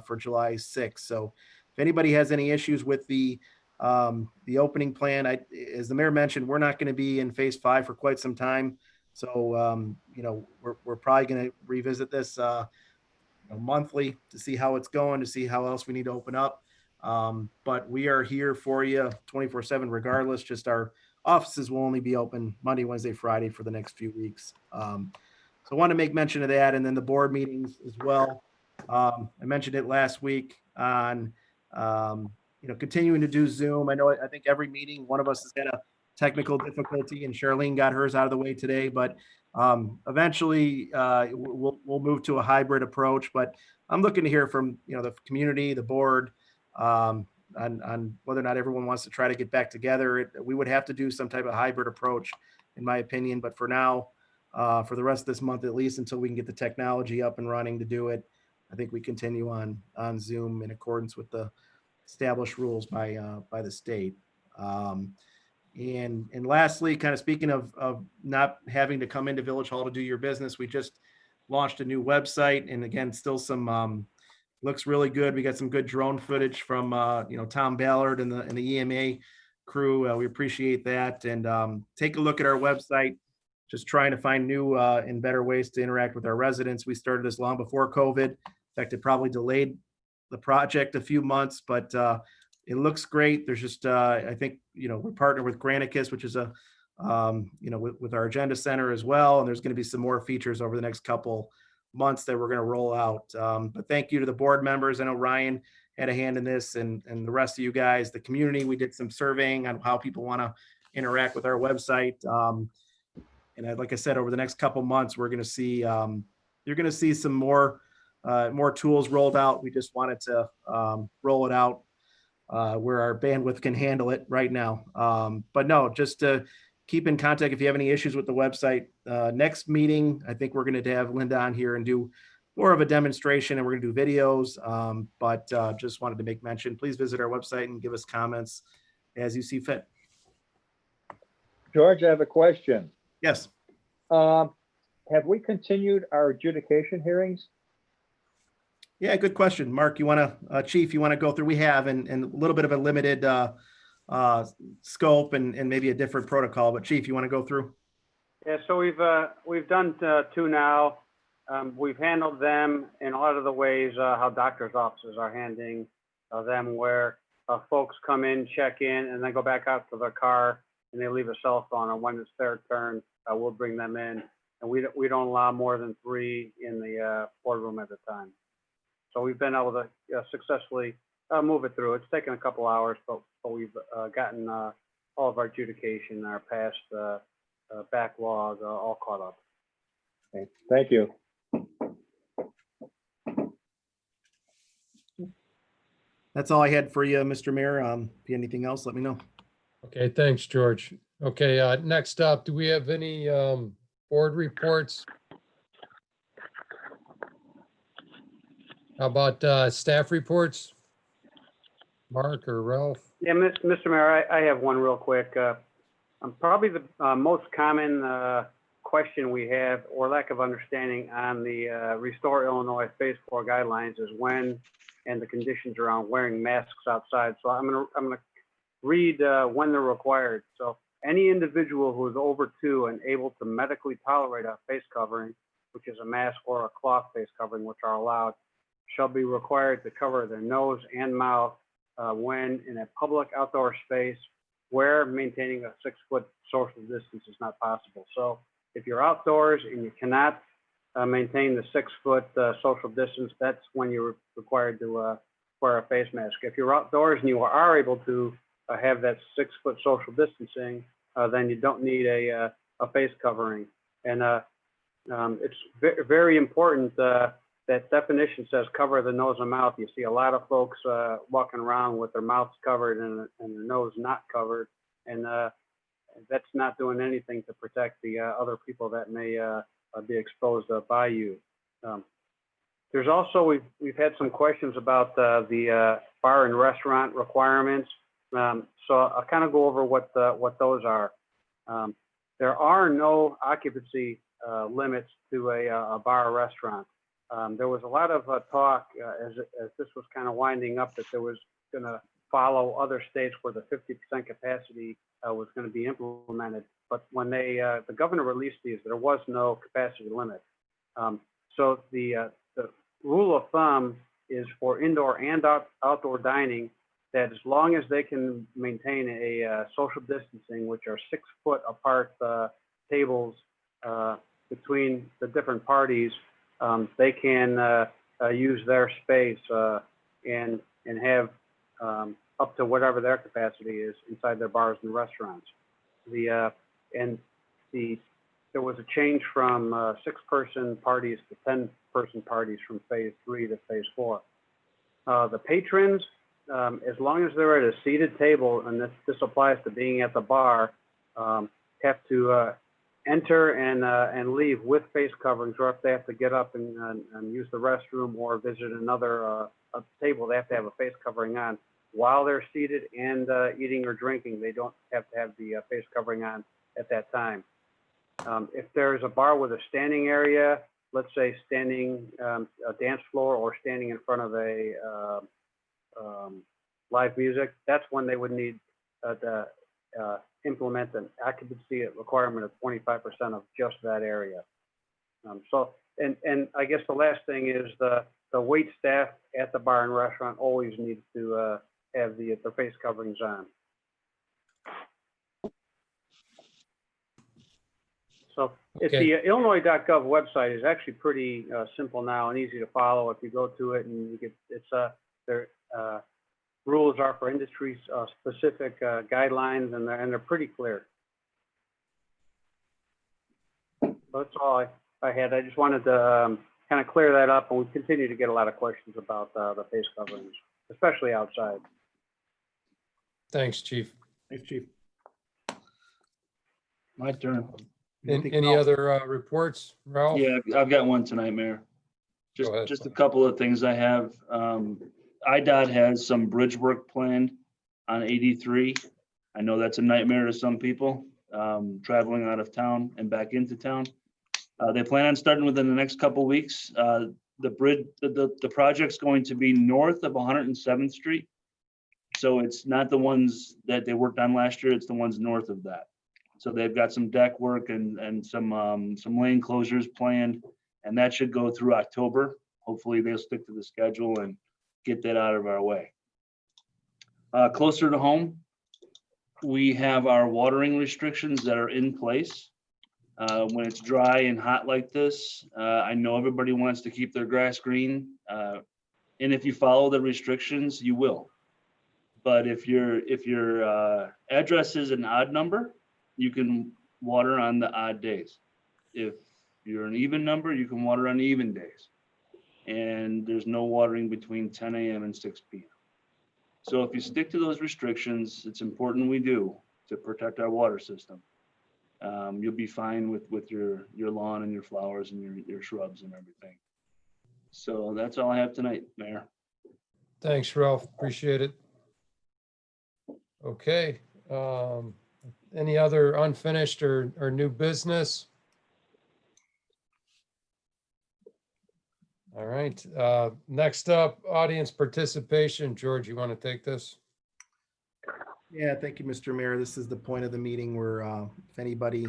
for July 6th. So if anybody has any issues with the opening plan, as the mayor mentioned, we're not going to be in phase 5 for quite some time. So, you know, we're probably going to revisit this monthly to see how it's going, to see how else we need to open up. But we are here for you 24/7 regardless. Just our offices will only be open Monday, Wednesday, Friday for the next few weeks. So I want to make mention of that. And then the board meetings as well. I mentioned it last week on, you know, continuing to do Zoom. I think every meeting, one of us has had a technical difficulty, and Charlene got hers out of the way today, but eventually we'll move to a hybrid approach. But I'm looking to hear from, you know, the community, the board, on whether or not everyone wants to try to get back together. We would have to do some type of hybrid approach, in my opinion. But for now, for the rest of this month, at least until we can get the technology up and running to do it, I think we continue on Zoom in accordance with the established rules by the state. And lastly, kind of speaking of not having to come into Village Hall to do your business, we just launched a new website, and again, still some looks really good. We got some good drone footage from you know, Tom Ballard and the EMA crew. We appreciate that. And take a look at our website. Just trying to find new and better ways to interact with our residents. We started this long before COVID. In fact, it probably delayed the project a few months, but it looks great. There's just, I think, you know, we're partnered with Granicus, which is a, you know, with our agenda center as well. And there's going to be some more features over the next couple months that we're going to roll out. But thank you to the board members. I know Ryan had a hand in this, and the rest of you guys, the community. We did some surveying on how people want to interact with our website. And like I said, over the next couple months, we're going to see, you're going to see some more tools rolled out. We just wanted to roll it out where our bandwidth can handle it right now. But no, just to keep in contact if you have any issues with the website. Next meeting, I think we're going to have Linda on here and do more of a demonstration, and we're going to do videos. But just wanted to make mention, please visit our website and give us comments as you see fit. George, I have a question. Yes. Have we continued our adjudication hearings? Yeah, good question. Mark, you want to, Chief, you want to go through? We have, and a little bit of a limited scope and maybe a different protocol, but Chief, you want to go through? Yeah, so we've done 2 now. We've handled them in a lot of the ways how doctors' offices are handling them, where folks come in, check in, and then go back out to their car and they leave a cell phone. And when it's their turn, we'll bring them in. And we don't allow more than 3 in the boardroom at a time. So we've been able to successfully move it through. It's taken a couple hours, but we've gotten all of our adjudication, our past backlog all caught up. Okay, thank you. That's all I had for you, Mr. Mayor. If you have anything else, let me know. Okay, thanks, George. Okay, next up, do we have any board reports? How about staff reports? Mark or Ralph? Yeah, Mr. Mayor, I have one real quick. Probably the most common question we have, or lack of understanding on the Restore Illinois Phase 4 guidelines, is when and the conditions around wearing masks outside. So I'm gonna read when they're required. So any individual who is over 2 and able to medically tolerate a face covering, which is a mask or a cloth face covering, which are allowed, shall be required to cover their nose and mouth when in a public outdoor space where maintaining a 6-foot social distance is not possible. So if you're outdoors and you cannot maintain the 6-foot social distance, that's when you're required to wear a face mask. If you're outdoors and you are able to have that 6-foot social distancing, then you don't need a face covering. And it's very important that that definition says cover the nose and mouth. You see a lot of folks walking around with their mouths covered and their nose not covered. And that's not doing anything to protect the other people that may be exposed by you. There's also, we've had some questions about the bar and restaurant requirements. So I'll kind of go over what those are. There are no occupancy limits to a bar or restaurant. There was a lot of talk as this was kind of winding up that there was going to follow other states where the 50% capacity was going to be implemented. But when the governor released these, there was no capacity limit. So the rule of thumb is for indoor and outdoor dining that as long as they can maintain a social distancing, which are 6 foot apart tables between the different parties, they can use their space and have up to whatever their capacity is inside their bars and restaurants. There was a change from 6-person parties to 10-person parties from phase 3 to phase 4. The patrons, as long as they're at a seated table, and this applies to being at the bar, have to enter and leave with face coverings, or if they have to get up and use the restroom or visit another table, they have to have a face covering on while they're seated and eating or drinking. They don't have to have the face covering on at that time. If there's a bar with a standing area, let's say standing a dance floor or standing in front of a live music, that's when they would need to implement an occupancy requirement of 25% of just that area. And I guess the last thing is the wait staff at the bar and restaurant always needs to have their face coverings on. So it's the Illinois.gov website is actually pretty simple now and easy to follow. If you go to it and you get, their rules are for industry specific guidelines, and they're pretty clear. So that's all I had. I just wanted to kind of clear that up, and we continue to get a lot of questions about the face coverings, especially outside. Thanks, Chief. Thanks, Chief. My turn. Any other reports, Ralph? Yeah, I've got one tonight, Mayor. Just a couple of things I have. IDOT has some bridge work planned on 83. I know that's a nightmare to some people traveling out of town and back into town. They plan on starting within the next couple of weeks. The bridge, the project's going to be north of 107th Street. So it's not the ones that they worked on last year, it's the ones north of that. So they've got some deck work and some lane closures planned, and that should go through October. Hopefully they'll stick to the schedule and get that out of our way. Closer to home, we have our watering restrictions that are in place. When it's dry and hot like this, I know everybody wants to keep their grass green. And if you follow the restrictions, you will. But if your address is an odd number, you can water on the odd days. If you're an even number, you can water on even days. And there's no watering between 10 a.m. and 6 p.m. So if you stick to those restrictions, it's important we do to protect our water system. You'll be fine with your lawn and your flowers and your shrubs and everything. So that's all I have tonight, Mayor. Thanks, Ralph. Appreciate it. Okay. Any other unfinished or new business? All right. Next up, audience participation. George, you want to take this? Yeah, thank you, Mr. Mayor. This is the point of the meeting where if anybody,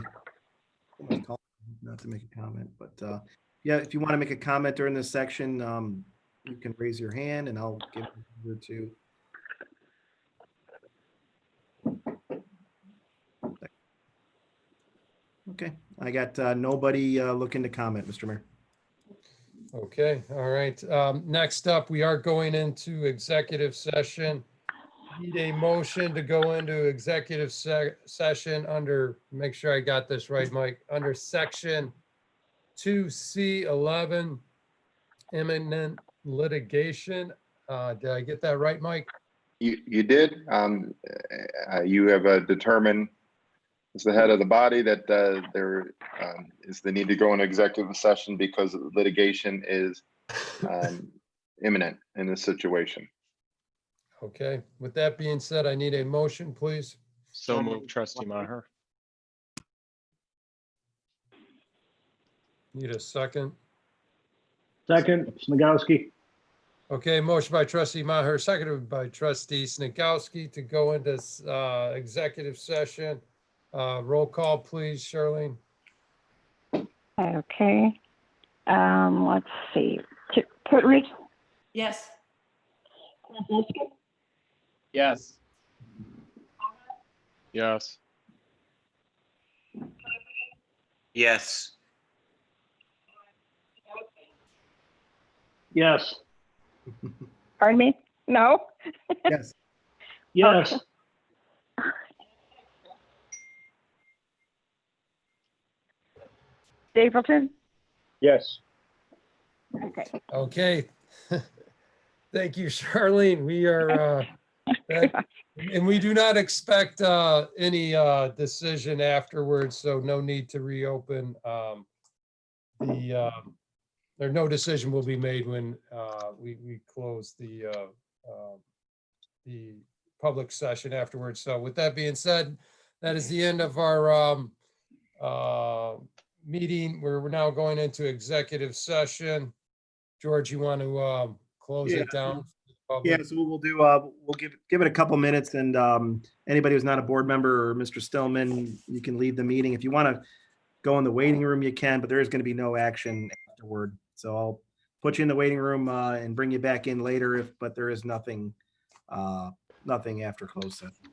not to make a comment, but yeah, if you want to make a comment during this section, you can raise your hand and I'll give you to. Okay, I got nobody looking to comment, Mr. Mayor. Okay, all right. Next up, we are going into executive session. Need a motion to go into executive session under, make sure I got this right, Mike, under section 2C11, imminent litigation. Did I get that right, Mike? You did. You have determined as the head of the body that there is the need to go into executive session because litigation is imminent in this situation. Okay, with that being said, I need a motion, please. So moved, trustee Maher. Need a second. Second, Snagowski. Okay, motion by trustee Maher, seconded by trustee Snagowski to go into executive session. Roll call, please, Charlene. Okay. Let's see. Kittredge? Yes. Yes. Yes. Yes. Yes. Pardon me? No? Yes. Yes. Stapleton? Yes. Okay. Okay. Thank you, Charlene. We are, and we do not expect any decision afterwards, so no need to reopen. No decision will be made when we close the public session afterwards. So with that being said, that is the end of our meeting. We're now going into executive session. George, you want to close it down? Yeah, so what we'll do, we'll give it a couple minutes, and anybody who's not a board member or Mr. Stillman, you can leave the meeting. If you want to go in the waiting room, you can, but there is going to be no action afterward. So I'll put you in the waiting room and bring you back in later, but there is nothing after closed session.